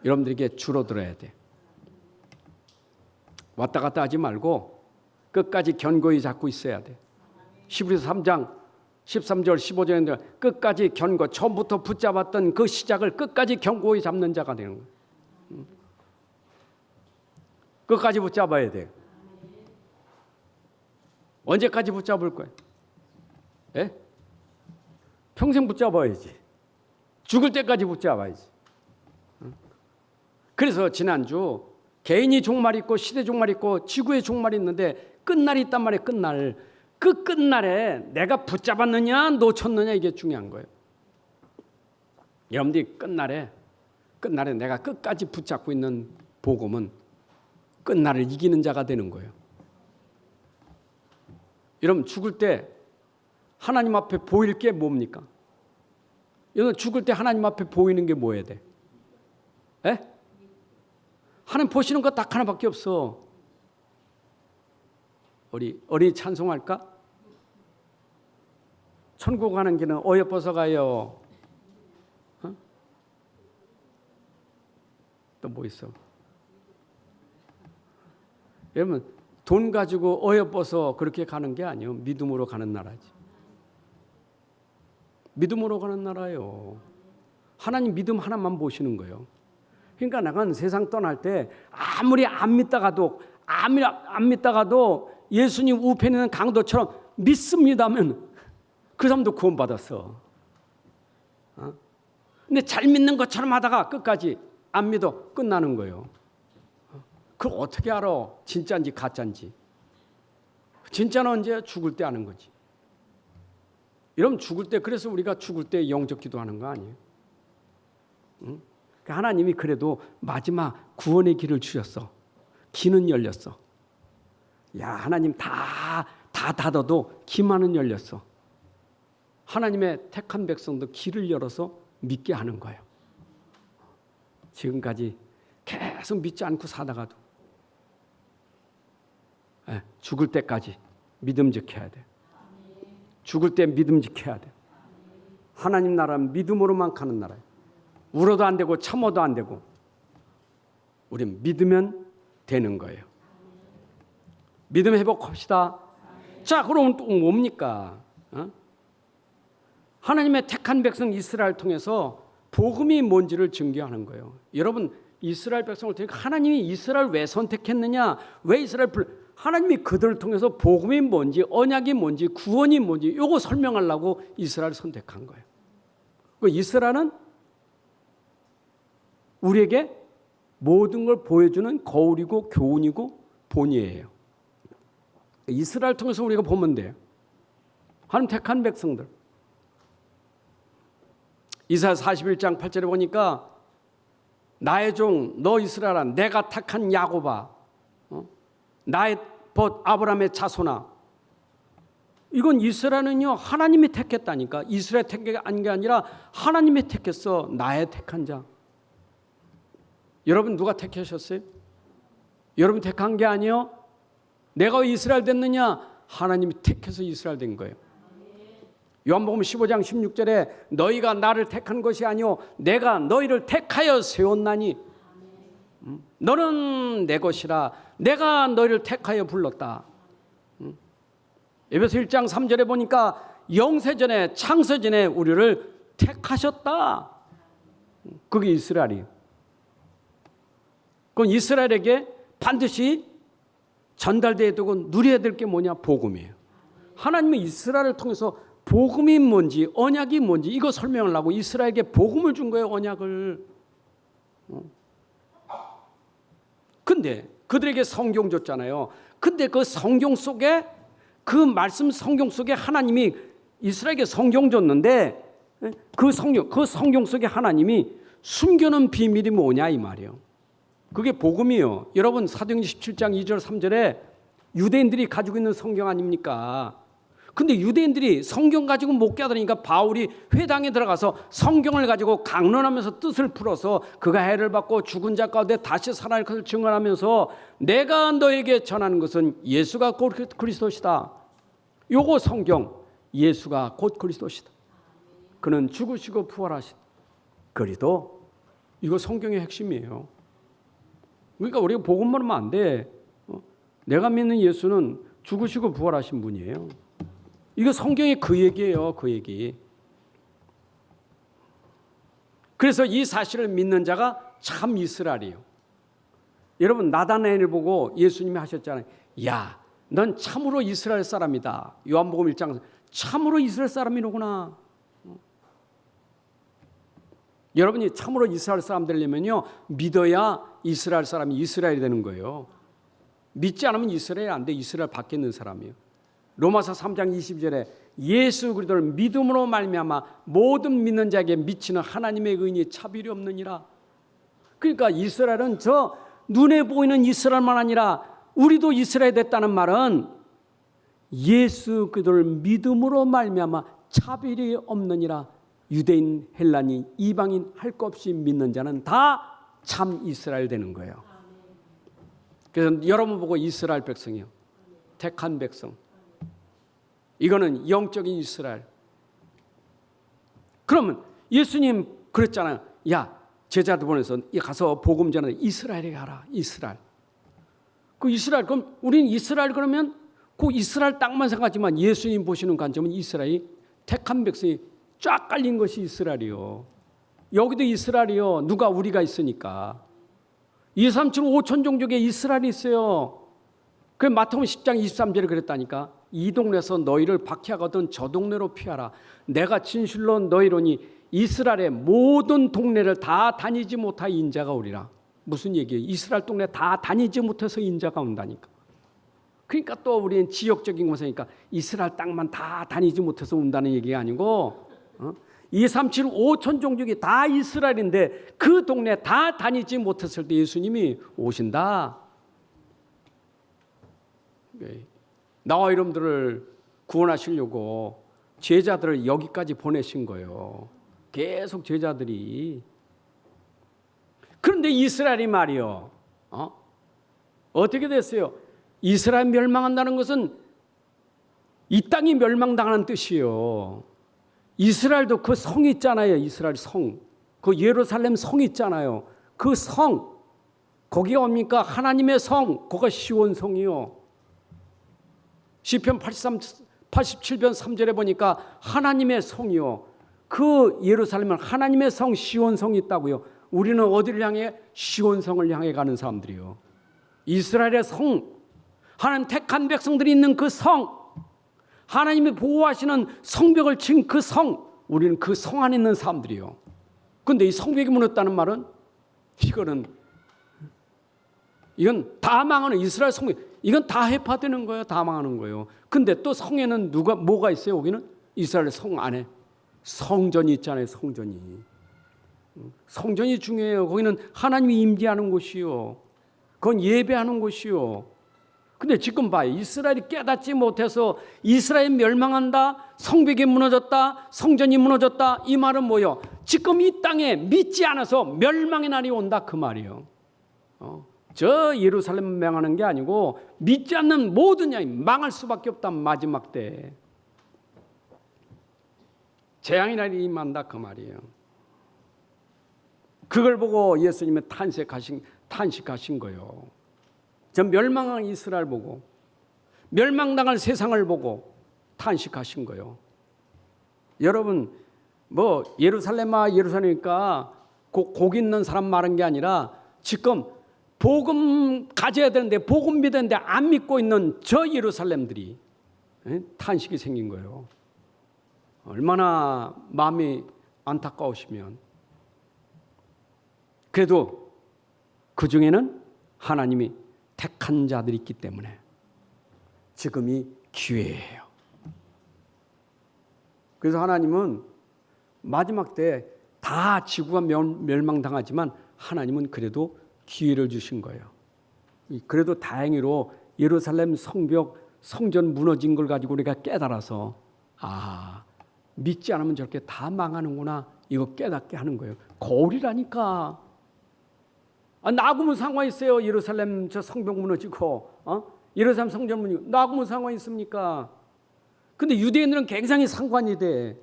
A: 여러분들에게 줄어들어야 돼. 왔다 갔다 하지 말고 끝까지 견고히 잡고 있어야 돼. 히브리서 3장 13절 15절인데 끝까지 견고, 처음부터 붙잡았던 그 시작을 끝까지 견고히 잡는 자가 되는 거예요. 끝까지 붙잡아야 돼. 언제까지 붙잡을 거예요? 예? 평생 붙잡아야지. 죽을 때까지 붙잡아야지. 그래서 지난주 개인이 종말 있고 시대 종말 있고 지구의 종말이 있는데 끝날이 있단 말이에요. 끝날. 그 끝날에 내가 붙잡았느냐 놓쳤느냐 이게 중요한 거예요. 여러분들이 끝날에 내가 끝까지 붙잡고 있는 복음은 끝날을 이기는 자가 되는 거예요. 여러분 죽을 때 하나님 앞에 보일 게 뭡니까? 여러분 죽을 때 하나님 앞에 보이는 게 뭐여야 돼? 에? 하나님 보시는 거 딱 하나밖에 없어. 우리 어린이 찬송할까? 천국 가는 길은 어여뻐서 가요. 또 뭐 있어? 여러분 돈 가지고 어여뻐서 그렇게 가는 게 아니에요. 믿음으로 가는 나라지. 믿음으로 가는 나라예요. 하나님 믿음 하나만 보시는 거예요. 그러니까 나는 세상 떠날 때 아무리 안 믿다가도 예수님 우편에 있는 강도처럼 믿습니다면 그 사람도 구원받았어. 근데 잘 믿는 것처럼 하다가 끝까지 안 믿어 끝나는 거예요. 그걸 어떻게 알아? 진짜인지 가짜인지. 진짜는 언제? 죽을 때 아는 거지. 이러면 죽을 때, 그래서 우리가 죽을 때 영적 기도하는 거 아니에요? 응? 그러니까 하나님이 그래도 마지막 구원의 길을 주셨어. 길은 열렸어. 야, 하나님 다 닫아도 길만은 열렸어. 하나님의 택한 백성도 길을 열어서 믿게 하는 거예요. 지금까지 계속 믿지 않고 사다가도 죽을 때까지 믿음 지켜야 돼. 죽을 때 믿음 지켜야 돼. 하나님 나라는 믿음으로만 가는 나라예요. 울어도 안 되고 참어도 안 되고 우린 믿으면 되는 거예요. 믿음 회복합시다. 자, 그럼 또 뭡니까? 하나님의 택한 백성 이스라엘 통해서 복음이 뭔지를 증거하는 거예요. 여러분 이스라엘 백성을 통해 하나님이 이스라엘 왜 선택했느냐? 왜 이스라엘 하나님이 그들을 통해서 복음이 뭔지, 언약이 뭔지, 구원이 뭔지 이거 설명하려고 이스라엘을 선택한 거예요. 그 이스라엘은 우리에게 모든 걸 보여주는 거울이고 교훈이고 본이에요. 이스라엘 통해서 우리가 보면 돼요. 하나님 택한 백성들. 이사야 41장 8절에 보니까 나의 종 너 이스라엘아 내가 택한 야곱아 나의 벗 아브라함의 자손아. 이건 이스라엘은요 하나님이 택했다니까. 이스라엘 택한 게 아니라 하나님이 택했어. 나의 택한 자. 여러분 누가 택하셨어요? 여러분 택한 게 아니요. 내가 왜 이스라엘 됐느냐? 하나님이 택해서 이스라엘 된 거예요. 요한복음 15장 16절에 너희가 나를 택한 것이 아니요 내가 너희를 택하여 세웠나니 너는 내 것이라 내가 너희를 택하여 불렀다. 에베소 1장 3절에 보니까 영세전에 창세전에 우리를 택하셨다. 그게 이스라엘이에요. 그건 이스라엘에게 반드시 전달돼야 되고 누려야 될 게 뭐냐? 복음이에요. 하나님은 이스라엘을 통해서 복음이 뭔지 언약이 뭔지 이거 설명을 하고 이스라엘에게 복음을 준 거예요. 언약을. 근데 그들에게 성경 줬잖아요. 근데 그 성경 속에 그 말씀 성경 속에 하나님이 이스라엘에게 성경 줬는데 그 성경 속에 하나님이 숨겨놓은 비밀이 뭐냐 이 말이에요. 그게 복음이에요. 여러분 사도행전 17장 2절 3절에 유대인들이 가지고 있는 성경 아닙니까? 근데 유대인들이 성경 가지고 못 깨달으니까 바울이 회당에 들어가서 성경을 가지고 강론하면서 뜻을 풀어서 그가 해를 받고 죽은 자 가운데 다시 살아날 것을 증언하면서 내가 너에게 전하는 것은 예수가 곧 그리스도시다. 요거 성경 예수가 곧 그리스도시다. 그는 죽으시고 부활하신 그리스도. 이거 성경의 핵심이에요. 그러니까 우리가 복음만 하면 안 돼. 내가 믿는 예수는 죽으시고 부활하신 분이에요. 이거 성경의 그 얘기예요. 그 얘기. 그래서 이 사실을 믿는 자가 참 이스라엘이에요. 여러분 나다나엘을 보고 예수님이 하셨잖아요. 야, 넌 참으로 이스라엘 사람이다. 요한복음 1장 참으로 이스라엘 사람이로구나. 여러분이 참으로 이스라엘 사람 되려면요 믿어야 이스라엘 사람이 이스라엘이 되는 거예요. 믿지 않으면 이스라엘 안 돼. 이스라엘 밖에 있는 사람이에요. 로마서 3장 20절에 예수 그리스도를 믿음으로 말미암아 모든 믿는 자에게 미치는 하나님의 의인이 차별이 없느니라. 그러니까 이스라엘은 저 눈에 보이는 이스라엘만 아니라 우리도 이스라엘 됐다는 말은 예수 그리스도를 믿음으로 말미암아 차별이 없느니라. 유대인, 헬라니, 이방인 할 것 없이 믿는 자는 다 참 이스라엘 되는 거예요. 그래서 여러분 보고 이스라엘 백성이요. 택한 백성. 이거는 영적인 이스라엘. 그러면 예수님 그랬잖아요. 야, 제자들 보내서 가서 복음 전하는 이스라엘에 가라. 이스라엘. 그 이스라엘, 그럼 우리는 이스라엘 그러면 그 이스라엘 땅만 생각하지만 예수님 보시는 관점은 이스라엘이 택한 백성이 쫙 깔린 것이 이스라엘이요. 여기도 이스라엘이요. 누가 우리가 있으니까. 2, 3, 7, 5천 종족에 이스라엘이 있어요. 그 마태복음 10장 23절에 그랬다니까. 이 동네에서 너희를 박해하거든 저 동네로 피하라. 내가 진실로 너희로니 이스라엘의 모든 동네를 다 다니지 못하 인자가 오리라. 무슨 얘기예요? 이스라엘 동네 다 다니지 못해서 인자가 온다니까. 그러니까 또 우리는 지역적인 것이니까 이스라엘 땅만 다 다니지 못해서 온다는 얘기가 아니고 2, 3, 7, 5천 종족이 다 이스라엘인데 그 동네 다 다니지 못했을 때 예수님이 오신다. 나와 여러분들을 구원하시려고 제자들을 여기까지 보내신 거예요. 계속 제자들이. 그런데 이스라엘이 말이요. 어떻게 됐어요? 이스라엘 멸망한다는 것은 이 땅이 멸망당하는 뜻이에요. 이스라엘도 그 성 있잖아요. 이스라엘 성. 그 예루살렘 성 있잖아요. 그 성. 거기가 뭡니까? 하나님의 성. 거기가 시온 성이요. 시편 87편 3절에 보니까 하나님의 성이요. 그 예루살렘은 하나님의 성 시온 성이 있다고요. 우리는 어디를 향해? 시온 성을 향해 가는 사람들이요. 이스라엘의 성. 하나님 택한 백성들이 있는 그 성. 하나님이 보호하시는 성벽을 친 그 성. 우리는 그 성 안에 있는 사람들이요. 그런데 이 성벽이 무너졌다는 말은 이건 다 망하는 이스라엘 성벽. 이건 다 해파되는 거예요. 다 망하는 거예요. 근데 또 성에는 뭐가 있어요? 여기는 이스라엘 성 안에 성전이 있잖아요. 성전이 중요해요. 거기는 하나님이 임재하는 곳이요. 그건 예배하는 곳이요. 근데 지금 봐요. 이스라엘이 깨닫지 못해서 이스라엘 멸망한다. 성벽이 무너졌다. 성전이 무너졌다. 이 말은 뭐예요? 지금 이 땅에 믿지 않아서 멸망의 날이 온다. 그 말이에요. 저 예루살렘 망하는 게 아니고 믿지 않는 모든 양이 망할 수밖에 없다. 마지막 때 재앙의 날이 임한다. 그 말이에요. 그걸 보고 예수님은 탄식하신 거예요. 저 멸망한 이스라엘 보고 멸망당할 세상을 보고 탄식하신 거예요. 여러분 뭐 예루살렘이니까 복 있는 사람 말한 게 아니라 지금 복음 가져야 되는데 복음 믿었는데 안 믿고 있는 저 예루살렘들이 탄식이 생긴 거예요. 얼마나 마음이 안타까우시면. 그래도 그 중에는 하나님이 택한 자들이 있기 때문에 지금이 기회예요. 그래서 하나님은 마지막 때 다 지구가 멸망당하지만 하나님은 그래도 기회를 주신 거예요. 그래도 다행히로 예루살렘 성전 무너진 걸 가지고 우리가 깨달아서 믿지 않으면 저렇게 다 망하는구나 이거 깨닫게 하는 거예요. 거울이라니까. 나하고는 상관이 있어요. 예루살렘 저 성벽 무너지고 예루살렘 성전 무너지고 나하고는 상관이 있습니까? 근데 유대인들은 굉장히 상관이 돼.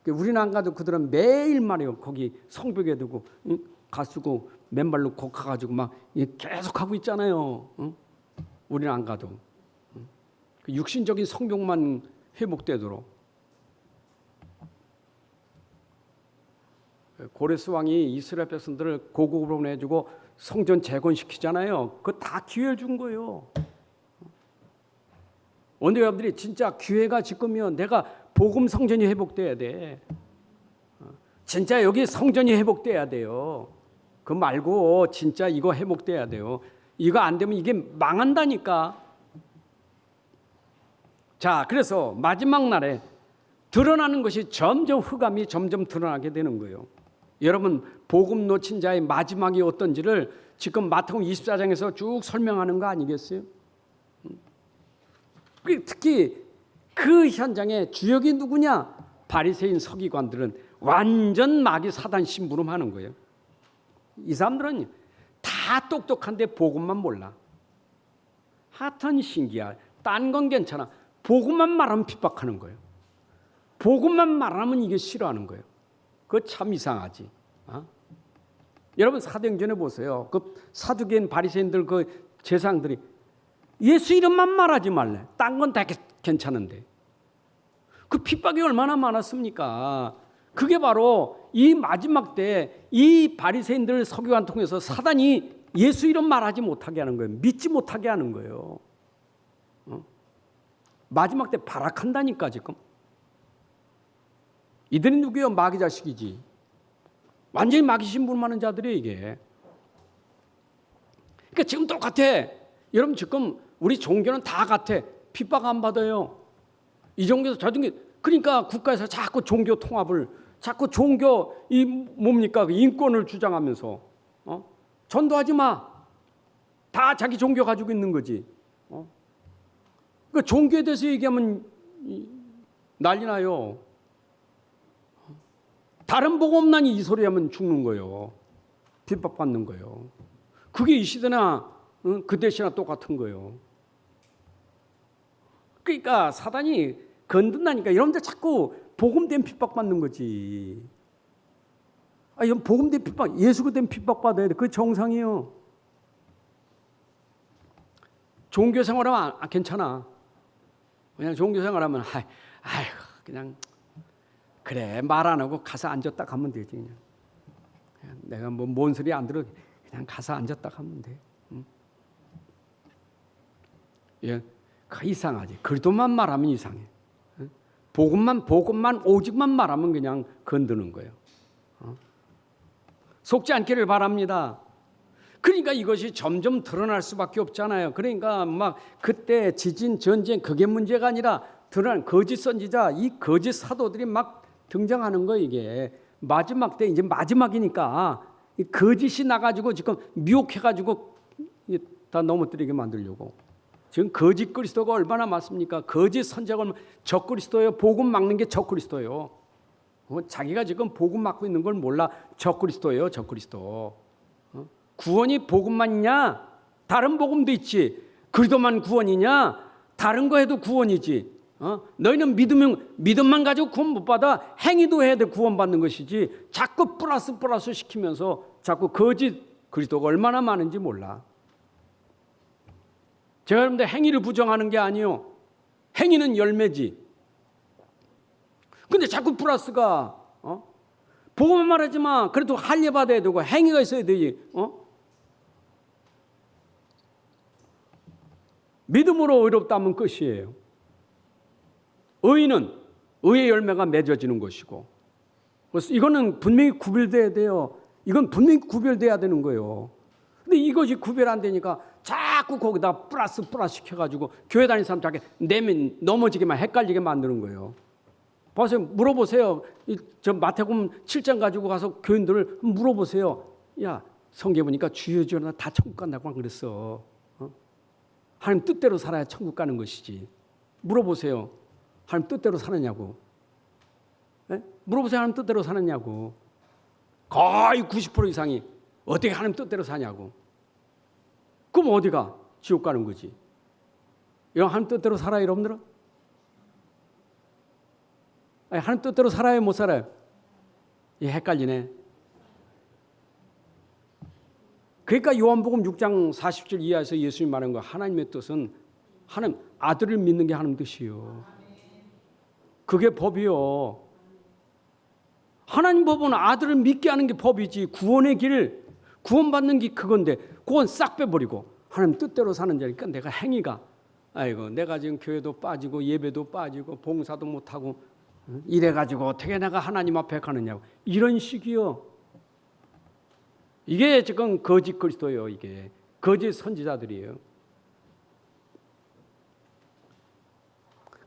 A: 우리는 안 가도 그들은 매일 말이에요. 거기 성벽에 두고 가수고 맨발로 곧 가가지고 막 계속 하고 있잖아요. 우리는 안 가도 육신적인 성벽만 회복되도록. 고레스 왕이 이스라엘 백성들을 고국으로 보내주고 성전 재건시키잖아요. 그거 다 기회를 준 거예요. 오늘 여러분들이 진짜 기회가 지금이면 내가 복음 성전이 회복돼야 돼. 진짜 여기 성전이 회복돼야 돼요. 그 말고 진짜 이거 회복돼야 돼요. 이거 안 되면 이게 망한다니까. 자, 그래서 마지막 날에 드러나는 것이 점점 흑암이 점점 드러나게 되는 거예요. 여러분 복음 놓친 자의 마지막이 어떤지를 지금 마태복음 24장에서 쭉 설명하는 거 아니겠어요? 특히 그 현장에 주역이 누구냐? 바리새인 서기관들은 완전 마귀 사단 심부름하는 거예요. 이 사람들은 다 똑똑한데 복음만 몰라. 하여튼 신기야. 딴 건 괜찮아. 복음만 말하면 핍박하는 거예요. 복음만 말하면 이게 싫어하는 거예요. 그거 참 이상하지. 여러분 사도행전에 보세요. 그 사두개인 바리새인들 그 제사장들이 예수 이름만 말하지 말래. 딴 건 다 괜찮은데. 그 핍박이 얼마나 많았습니까? 그게 바로 이 마지막 때 이 바리새인들 서기관 통해서 사단이 예수 이름 말하지 못하게 하는 거예요. 믿지 못하게 하는 거예요. 마지막 때 발악한다니까 지금. 이들이 누구예요? 마귀 자식이지. 완전히 마귀 신분하는 자들이에요 이게. 그러니까 지금 똑같아. 여러분 지금 우리 종교는 다 같아. 핍박 안 받아요. 이 종교에서 저 종교. 그러니까 국가에서 자꾸 종교 통합을, 자꾸 종교 이 뭡니까? 인권을 주장하면서 전도하지 마. 다 자기 종교 가지고 있는 거지. 그러니까 종교에 대해서 얘기하면 난리 나요. 다른 복음 없나니 이 소리 하면 죽는 거예요. 핍박받는 거예요. 그게 이 시대나 그때 시나 똑같은 거예요. 그러니까 사단이 건든다니까. 여러분들 자꾸 복음 때문에 핍박받는 거지. 이건 복음 때문에 핍박, 예수가 때문에 핍박받아야 돼. 그게 정상이에요. 종교 생활하면 괜찮아. 그냥 종교 생활하면 그냥 그래 말 안 하고 가서 앉았다 가면 되지. 그냥 내가 뭐 뭔 소리 안 들어 그냥 가서 앉았다 가면 돼. 예, 이상하지. 그리도만 말하면 이상해. 복음만 오직만 말하면 그냥 건드는 거예요. 속지 않기를 바랍니다. 그러니까 이것이 점점 드러날 수밖에 없잖아요. 그러니까 막 그때 지진, 전쟁 그게 문제가 아니라 드러난 거짓 선지자, 이 거짓 사도들이 막 등장하는 거예요. 이게 마지막 때 이제 마지막이니까 이 거짓이 나가지고 지금 미혹해가지고 다 넘어뜨리게 만들려고. 지금 거짓 그리스도가 얼마나 많습니까? 거짓 선자가 적그리스도예요. 복음 막는 게 적그리스도예요. 자기가 지금 복음 막고 있는 걸 몰라. 적그리스도예요. 적그리스도. 구원이 복음만이냐? 다른 복음도 있지. 그리스도만 구원이냐? 다른 거 해도 구원이지. 너희는 믿음만 가지고 구원 못 받아. 행위도 해야 돼 구원받는 것이지. 자꾸 플러스 시키면서 자꾸 거짓 그리스도가 얼마나 많은지 몰라. 제가 여러분들 행위를 부정하는 게 아니요. 행위는 열매지. 근데 자꾸 플러스가 복음만 말하지 마. 그래도 할례 받아야 되고 행위가 있어야 되지. 믿음으로 의롭다면 끝이에요. 의는 의의 열매가 맺어지는 것이고. 그래서 이거는 분명히 구별돼야 돼요. 이건 분명히 구별돼야 되는 거예요. 근데 이것이 구별 안 되니까 자꾸 거기다 플러스 시켜가지고 교회 다니는 사람 자기 내면 넘어지게만 헷갈리게 만드는 거예요. 보세요. 물어보세요. 저 마태복음 7장 가지고 가서 교인들을 물어보세요. 야, 성경 보니까 주여 주여 다 천국 간다고 그랬어. 하나님 뜻대로 살아야 천국 가는 것이지. 물어보세요. 하나님 뜻대로 사느냐고. 네? 물어보세요. 하나님 뜻대로 사느냐고. 거의 90% 이상이 어떻게 하나님 뜻대로 사냐고. 그럼 어디가? 지옥 가는 거지. 이런 하나님 뜻대로 살아요, 여러분들은? 하나님 뜻대로 살아요, 못 살아요? 헷갈리네. 그러니까 요한복음 6장 40절 이하에서 예수님이 말한 거 하나님의 뜻은 하나님 아들을 믿는 게 하나님 뜻이요. 그게 법이요. 하나님 법은 아들을 믿게 하는 게 법이지. 구원의 길, 구원받는 게 그건데 그건 싹 빼버리고 하나님 뜻대로 사는 자니까 내가 행위가 내가 지금 교회도 빠지고 예배도 빠지고 봉사도 못하고 이래가지고 어떻게 내가 하나님 앞에 가느냐고 이런 식이요. 이게 지금 거짓 그리스도예요. 이게 거짓 선지자들이에요.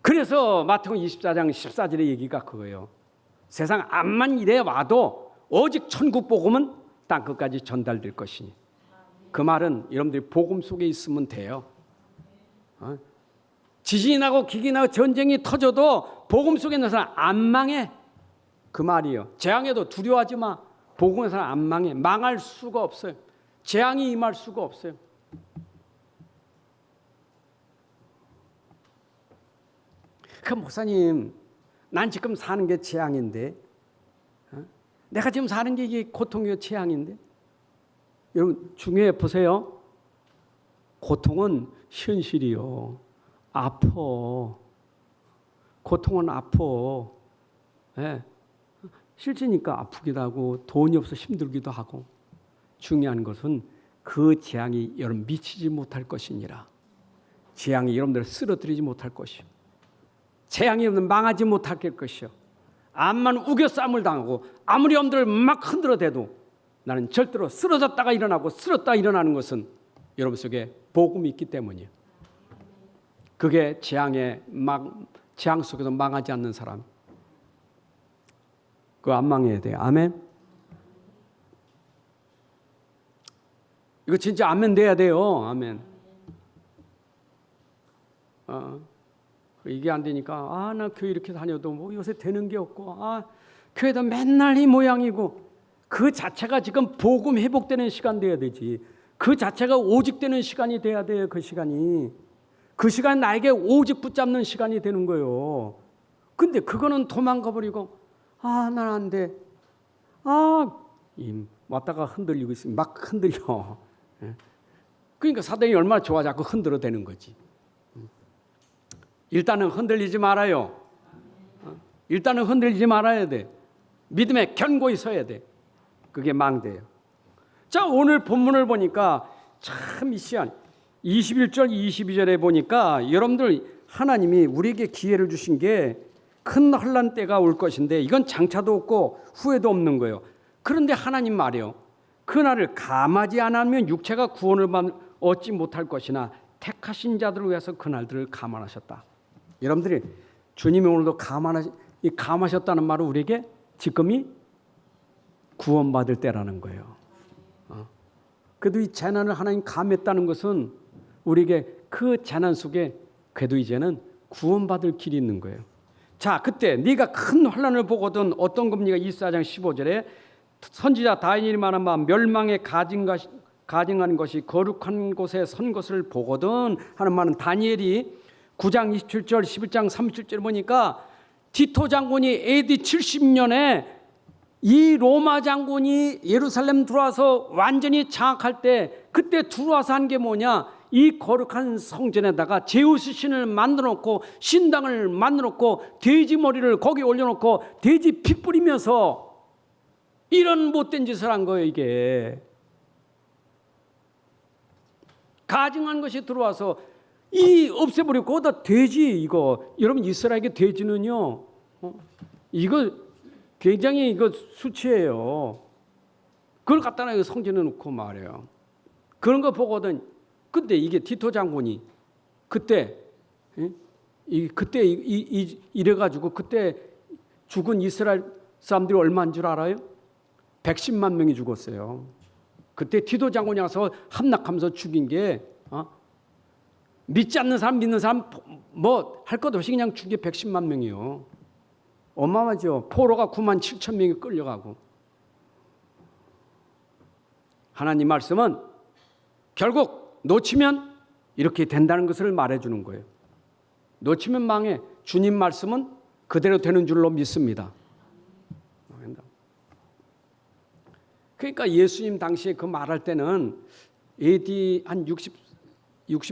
A: 그래서 마태복음 24장 14절의 얘기가 그거예요. 세상 암만 이래 와도 오직 천국 복음은 땅끝까지 전달될 것이니. 그 말은 여러분들이 복음 속에 있으면 돼요. 지진이 나고 기근이 나고 전쟁이 터져도 복음 속에 있는 사람 안 망해. 그 말이에요. 재앙에도 두려워하지 마. 복음의 사람 안 망해. 망할 수가 없어요. 재앙이 임할 수가 없어요. 그 목사님, 난 지금 사는 게 재앙인데, 내가 지금 사는 게 이게 고통이고 재앙인데, 여러분 중요해 보세요. 고통은 현실이요. 아파. 고통은 아파. 예. 실제니까 아프기도 하고 돈이 없어 힘들기도 하고 중요한 것은 그 재앙이 여러분 미치지 못할 것이니라. 재앙이 여러분들을 쓰러뜨리지 못할 것이요. 재앙이 여러분들 망하지 못할 것이요. 암만 우겨싸움을 당하고 아무리 여러분들을 막 흔들어대도 나는 절대로 쓰러졌다가 일어나고 쓰러졌다가 일어나는 것은 여러분 속에 복음이 있기 때문이에요. 그게 재앙 속에서 망하지 않는 사람. 그거 안 망해야 돼요. 아멘. 이거 진짜 아멘 돼야 돼요. 아멘. 이게 안 되니까 나 교회 이렇게 다녀도 뭐 요새 되는 게 없고 교회도 맨날 이 모양이고 그 자체가 지금 복음 회복되는 시간 돼야 되지. 그 자체가 오직 되는 시간이 돼야 돼요. 그 시간이. 그 시간 나에게 오직 붙잡는 시간이 되는 거예요. 근데 그거는 도망가 버리고 난 안 돼. 왔다가 흔들리고 있으면 막 흔들려. 그러니까 사단이 얼마나 좋아 자꾸 흔들어 대는 거지. 일단은 흔들리지 말아요. 일단은 흔들리지 말아야 돼. 믿음에 견고히 서야 돼. 그게 망대예요. 자, 오늘 본문을 보니까 참 이 시간 21절 22절에 보니까 여러분들 하나님이 우리에게 기회를 주신 게 큰 환난 때가 올 것인데 이건 장차도 없고 후회도 없는 거예요. 그런데 하나님 말이요. 그날을 감하지 않으면 육체가 구원을 얻지 못할 것이나 택하신 자들을 위해서 그날들을 감안하셨다. 여러분들이 주님이 오늘도 감하셨다는 말은 우리에게 지금이 구원받을 때라는 거예요. 그래도 이 재난을 하나님 감했다는 것은 우리에게 그 재난 속에 그래도 이제는 구원받을 길이 있는 거예요. 자, 그때 네가 큰 환난을 보거든 어떤 겁니까? 24장 15절에 선지자 다니엘이 말한 바 멸망에 가증한 것이 거룩한 곳에 선 것을 보거든 하는 말은 다니엘이 9장 27절 11장 37절 보니까 디토 장군이 AD 70년에 이 로마 장군이 예루살렘 들어와서 완전히 장악할 때 그때 들어와서 한 게 뭐냐? 이 거룩한 성전에다가 제우스 신을 만들어 놓고 신당을 만들어 놓고 돼지 머리를 거기 올려놓고 돼지 피 뿌리면서 이런 못된 짓을 한 거예요. 이게 가증한 것이 들어와서 이 없애버리고 거기다 돼지 이거 여러분 이스라엘의 돼지는요 이거 굉장히 이거 수치예요. 그걸 갖다가 성전에 놓고 말해요. 그런 거 보거든. 근데 이게 디토 장군이 그때 이래가지고 그때 죽은 이스라엘 사람들이 얼마인 줄 알아요? 110만 명이 죽었어요. 그때 디토 장군이 와서 함락하면서 죽인 게 믿지 않는 사람 믿는 사람 뭐 할 것 없이 그냥 죽인 게 110만 명이요. 어마어마하죠. 포로가 9만 7천 명이 끌려가고. 하나님 말씀은 결국 놓치면 이렇게 된다는 것을 말해주는 거예요. 놓치면 망해. 주님 말씀은 그대로 되는 줄로 믿습니다. 그러니까 예수님 당시에 그 말할 때는 AD 한 60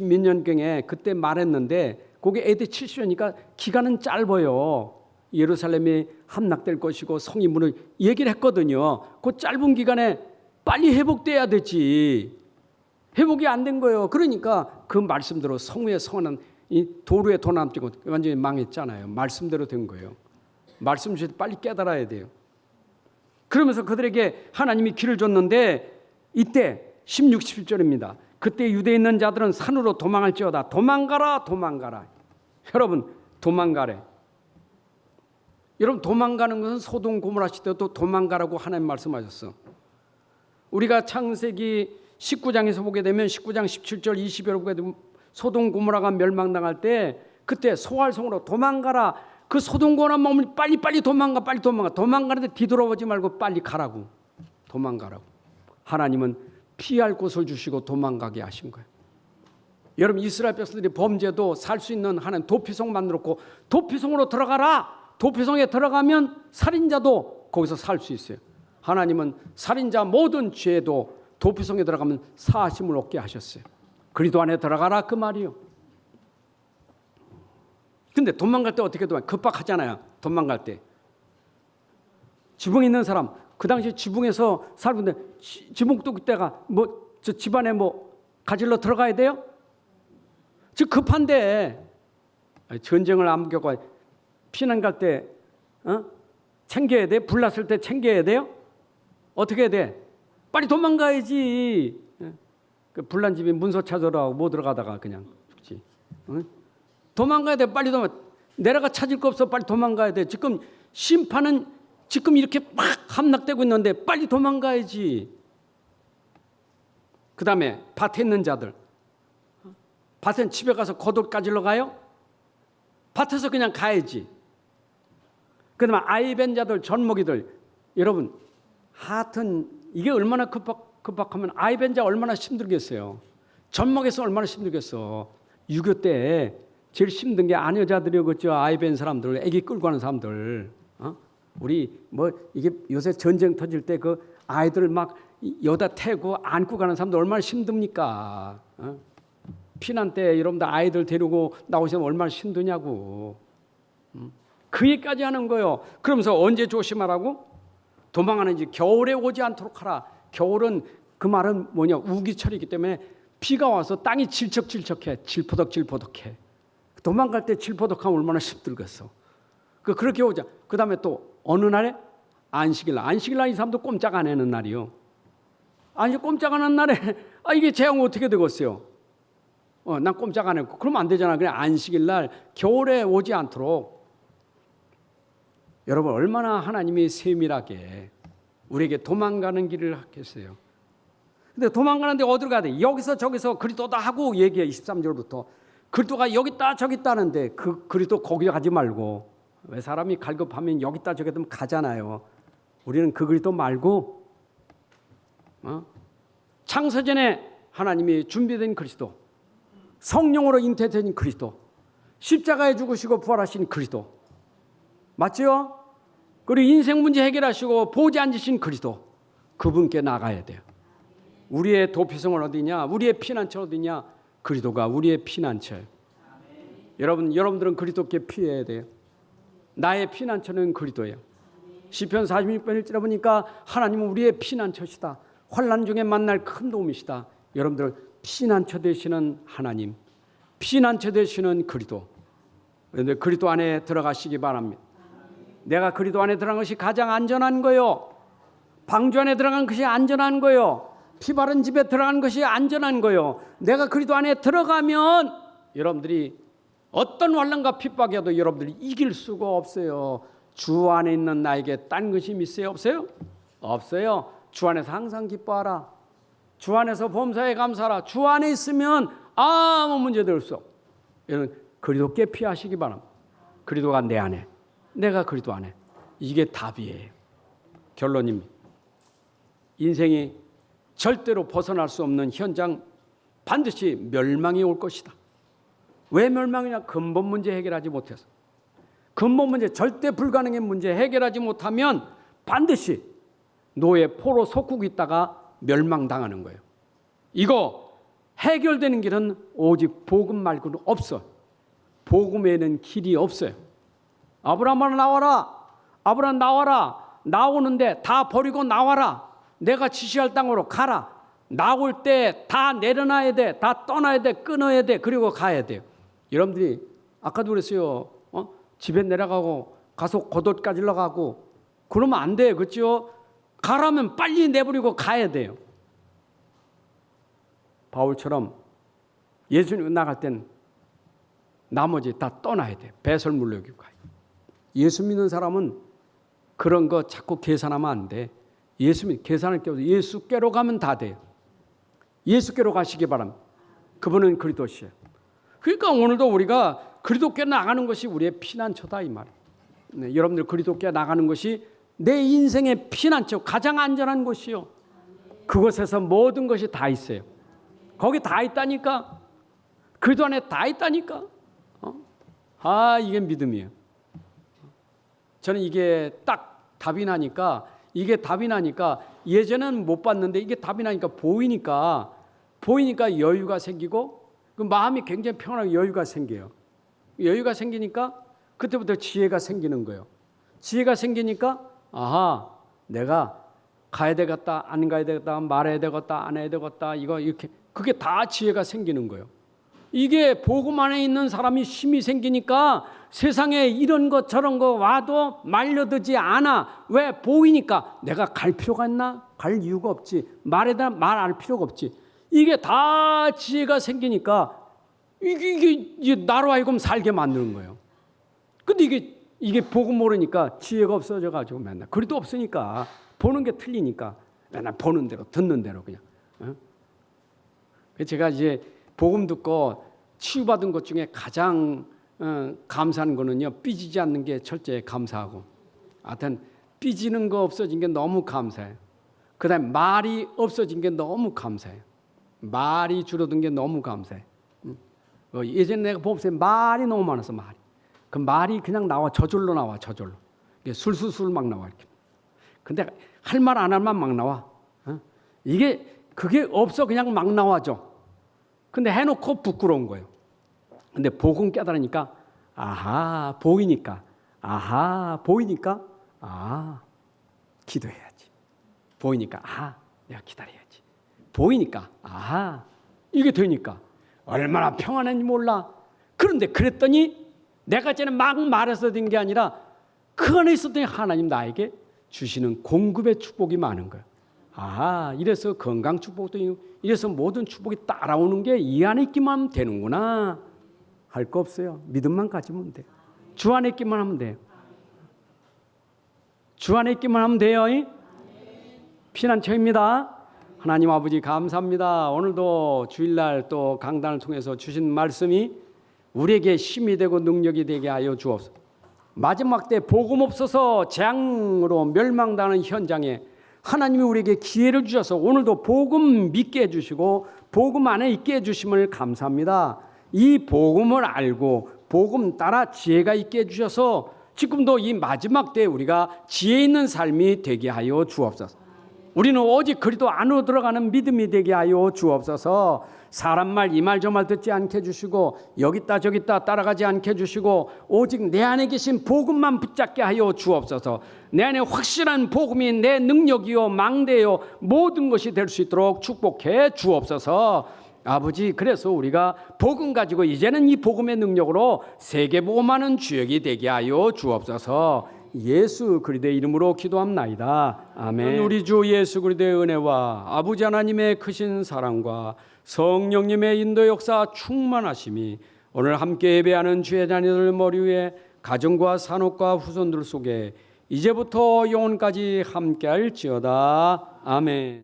A: 몇 년경에 그때 말했는데 그게 AD 70년이니까 기간은 짧아요. 예루살렘이 함락될 것이고 성이 문을 얘기를 했거든요. 그 짧은 기간에 빨리 회복돼야 되지. 회복이 안 된 거예요. 그러니까 그 말씀대로 성후의 성은 이 도루에 도난 뛰고 완전히 망했잖아요. 말씀대로 된 거예요. 말씀 주실 때 빨리 깨달아야 돼요. 그러면서 그들에게 하나님이 길을 줬는데 이때 16, 17절입니다. 그때 유대에 있는 자들은 산으로 도망할지어다. 도망가라 도망가라. 여러분 도망가래. 여러분 도망가는 것은 소돔 고모라 시대도 도망가라고 하나님 말씀하셨어. 우리가 창세기 19장에서 보게 되면 19장 17절 20절 보게 되면 소돔 고모라가 멸망당할 때 그때 소활성으로 도망가라. 그 소돔 고모라 몸을 빨리 도망가 빨리 도망가는데 뒤돌아보지 말고 빨리 가라고. 도망가라고. 하나님은 피할 곳을 주시고 도망가게 하신 거예요. 여러분 이스라엘 백성들이 범죄도 살 수 있는 하나님 도피성 만들었고 도피성으로 들어가라. 도피성에 들어가면 살인자도 거기서 살 수 있어요. 하나님은 살인자 모든 죄도 도피성에 들어가면 사하심을 얻게 하셨어요. 그리스도 안에 들어가라 그 말이요. 근데 도망갈 때 어떻게 도망가? 급박하잖아요. 도망갈 때. 지붕에 있는 사람, 그 당시 지붕에서 살는데 지붕 뚝배기가 뭐 저 집안에 뭐 가질러 들어가야 돼요? 즉 급한데 전쟁을 안 겪고 피난 갈 때 챙겨야 돼? 불 났을 때 챙겨야 돼요? 어떻게 해야 돼? 빨리 도망가야지. 그 불난 집에 문서 찾으러 못 들어가다가 그냥 죽지. 도망가야 돼. 빨리 내려가 찾을 거 없어. 빨리 도망가야 돼. 지금 심판은 지금 이렇게 막 함락되고 있는데 빨리 도망가야지. 그 다음에 밭에 있는 자들. 밭엔 집에 가서 겉옷 가지러 가요? 밭에서 그냥 가야지. 그 다음에 아이 뵌 자들, 젖먹이들. 여러분, 하여튼 이게 얼마나 급박하면 아이 뵌 자 얼마나 힘들겠어요. 젖먹여서 얼마나 힘들겠어. 6.25 때 제일 힘든 게 아녀자들이요, 그죠? 아이 뵌 사람들, 아기 끌고 가는 사람들. 우리 뭐 이게 요새 전쟁 터질 때 그 아이들 막 여다 태고 안고 가는 사람들 얼마나 힘듭니까? 피난 때 여러분들 아이들 데리고 나오시면 얼마나 힘드냐고. 그 얘기까지 하는 거예요. 그러면서 언제 조심하라고? 도망하는지 겨울에 오지 않도록 하라. 겨울은 그 말은 뭐냐? 우기철이기 때문에 비가 와서 땅이 질척질척해. 질포덕질포덕해. 도망갈 때 질포덕하면 얼마나 힘들겠어. 그렇게 오자. 그 다음에 또 어느 날에? 안식일. 안식일날 이 사람도 꼼짝 안 하는 날이요. 아니 꼼짝 안 하는 날에 이게 재앙 어떻게 되겠어요? 난 꼼짝 안 했고. 그러면 안 되잖아. 그냥 안식일날 겨울에 오지 않도록. 여러분 얼마나 하나님이 세밀하게 우리에게 도망가는 길을 하겠어요. 근데 도망가는데 어디로 가야 돼? 여기서 저기서 그리스도다 하고 얘기해. 23절부터. 그리스도가 여기 있다 저기 있다는데 그 그리스도 거기 가지 말고. 왜 사람이 갈급하면 여기 있다 저기 있다 가잖아요. 우리는 그 그리스도 말고 창세전에 하나님이 준비된 그리스도, 성령으로 잉태된 그리스도, 십자가에 죽으시고 부활하신 그리스도, 맞죠? 그리고 인생 문제 해결하시고 보좌에 앉으신 그리스도, 그분께 나가야 돼요. 우리의 도피성은 어디냐? 우리의 피난처 어디냐? 그리스도가 우리의 피난처예요. 여러분들은 그리스도께 피해야 돼요. 나의 피난처는 그리스도예요. 시편 46편 1절에 보니까 하나님은 우리의 피난처시다. 환난 중에 만날 큰 도움이시다. 여러분들 피난처 되시는 하나님, 피난처 되시는 그리스도. 그런데 그리스도 안에 들어가시기 바랍니다. 내가 그리스도 안에 들어간 것이 가장 안전한 거요. 방주 안에 들어간 것이 안전한 거요. 피 바른 집에 들어간 것이 안전한 거요. 내가 그리스도 안에 들어가면 여러분들이 어떤 환난과 핍박이어도 여러분들이 이길 수가 없어요. 주 안에 있는 나에게 딴 것이 있어요? 없어요? 없어요. 주 안에서 항상 기뻐하라. 주 안에서 범사에 감사하라. 주 안에 있으면 아무 문제도 없어. 여러분 그리스도께 피하시기 바랍니다. 그리스도가 내 안에, 내가 그리스도 안에. 이게 답이에요. 결론입니다. 인생이 절대로 벗어날 수 없는 현장, 반드시 멸망이 올 것이다. 왜 멸망이냐? 근본 문제 해결하지 못해서. 근본 문제, 절대 불가능한 문제 해결하지 못하면 반드시 노예 포로 속국에 있다가 멸망당하는 거예요. 이거 해결되는 길은 오직 복음 말고는 없어. 복음에는 길이 없어요. 아브라함아 나와라. 아브라함 나와라. 나오는데 다 버리고 나와라. 내가 지시할 땅으로 가라. 나올 때 다 내려놔야 돼. 다 떠나야 돼. 끊어야 돼. 그리고 가야 돼요. 여러분들이 아까도 그랬어요. 집에 내려가고 가서 겉옷 가지러 가고 그러면 안 돼요. 그렇죠? 가라면 빨리 내버리고 가야 돼요. 바울처럼 예수님 나갈 땐 나머지 다 떠나야 돼. 배설물로 가요. 예수 믿는 사람은 그런 거 자꾸 계산하면 안 돼. 계산을 깨워서 예수께로 가면 다 돼요. 예수께로 가시기 바랍니다. 그분은 그리스도시에요. 그러니까 오늘도 우리가 그리스도께 나가는 것이 우리의 피난처다 이 말이에요. 네, 여러분들 그리스도께 나가는 것이 내 인생의 피난처, 가장 안전한 곳이요. 그곳에서 모든 것이 다 있어요. 거기 다 있다니까. 그리스도 안에 다 있다니까. 이게 믿음이에요. 저는 이게 딱 답이 나니까 예전에는 못 봤는데 이게 답이 나니까 보이니까 보이니까 여유가 생기고 그 마음이 굉장히 평안하게 여유가 생겨요. 여유가 생기니까 그때부터 지혜가 생기는 거예요. 지혜가 생기니까 아하, 내가 가야 되겠다, 안 가야 되겠다, 말해야 되겠다, 안 해야 되겠다, 이거 이렇게 그게 다 지혜가 생기는 거예요. 이게 복음 안에 있는 사람이 힘이 생기니까 세상에 이런 거 저런 거 와도 말려들지 않아. 왜? 보이니까. 내가 갈 필요가 있나? 갈 이유가 없지. 말에다 말할 필요가 없지. 이게 다 지혜가 생기니까 이게 나로 하여금 살게 만드는 거예요. 근데 이게 복음 모르니까 지혜가 없어져 가지고 맨날 그리도 없으니까 보는 게 틀리니까 맨날 보는 대로 듣는 대로 그냥. 제가 이제 복음 듣고 치유받은 것 중에 가장 감사한 거는요, 삐지지 않는 게 철저히 감사하고, 하여튼 삐지는 거 없어진 게 너무 감사해요. 그다음에 말이 없어진 게 너무 감사해요. 말이 줄어든 게 너무 감사해요. 예전에 내가 보면서 말이 너무 많아서 그 말이 그냥 나와, 저절로 나와, 저절로. 술술술 막 나와 이렇게. 근데 할 말 안 할 말 막 나와. 그게 없어 그냥 막 나와죠. 근데 해놓고 부끄러운 거예요. 근데 복음 깨달으니까 아하, 보이니까 기도해야지. 보이니까 내가 기다려야지. 보이니까 이게 되니까 얼마나 평안한지 몰라. 그런데 그랬더니 내가 전에 막 말해서 된 게 아니라 그 안에 있었더니 하나님 나에게 주시는 공급의 축복이 많은 거예요. 이래서 건강 축복도 이래서 모든 축복이 따라오는 게 이 안에 있기만 하면 되는구나. 할 거 없어요. 믿음만 가지면 돼. 주 안에 있기만 하면 돼요. 주 안에 있기만 하면 돼요. 피난처입니다. 하나님 아버지 감사합니다. 오늘도 주일날 또 강단을 통해서 주신 말씀이 우리에게 힘이 되고 능력이 되게 하여 주옵소서. 마지막 때 복음 없어서 재앙으로 멸망당하는 현장에 하나님이 우리에게 기회를 주셔서 오늘도 복음 믿게 해주시고 복음 안에 있게 해주심을 감사합니다. 이 복음을 알고 복음 따라 지혜가 있게 해주셔서 지금도 이 마지막 때에 우리가 지혜 있는 삶이 되게 하여 주옵소서. 우리는 오직 그리도 안으로 들어가는 믿음이 되게 하여 주옵소서. 사람 말 이 말 저 말 듣지 않게 해주시고 여기 있다 저기 있다 따라가지 않게 해주시고 오직 내 안에 계신 복음만 붙잡게 하여 주옵소서. 내 안에 확실한 복음이 내 능력이요 망대요 모든 것이 될 수 있도록 축복해 주옵소서. 아버지, 그래서 우리가 복음 가지고 이제는 이 복음의 능력으로 세계복음하는 주역이 되게 하여 주옵소서. 예수 그리스도의 이름으로 기도합나이다. 아멘. 우리 주 예수 그리스도의 은혜와 아버지 하나님의 크신 사랑과 성령님의 인도 역사 충만하심이 오늘 함께 예배하는 주의 자녀들 머리 위에 가정과 산업과 후손들 속에 이제부터 영원까지 함께할지어다. 아멘.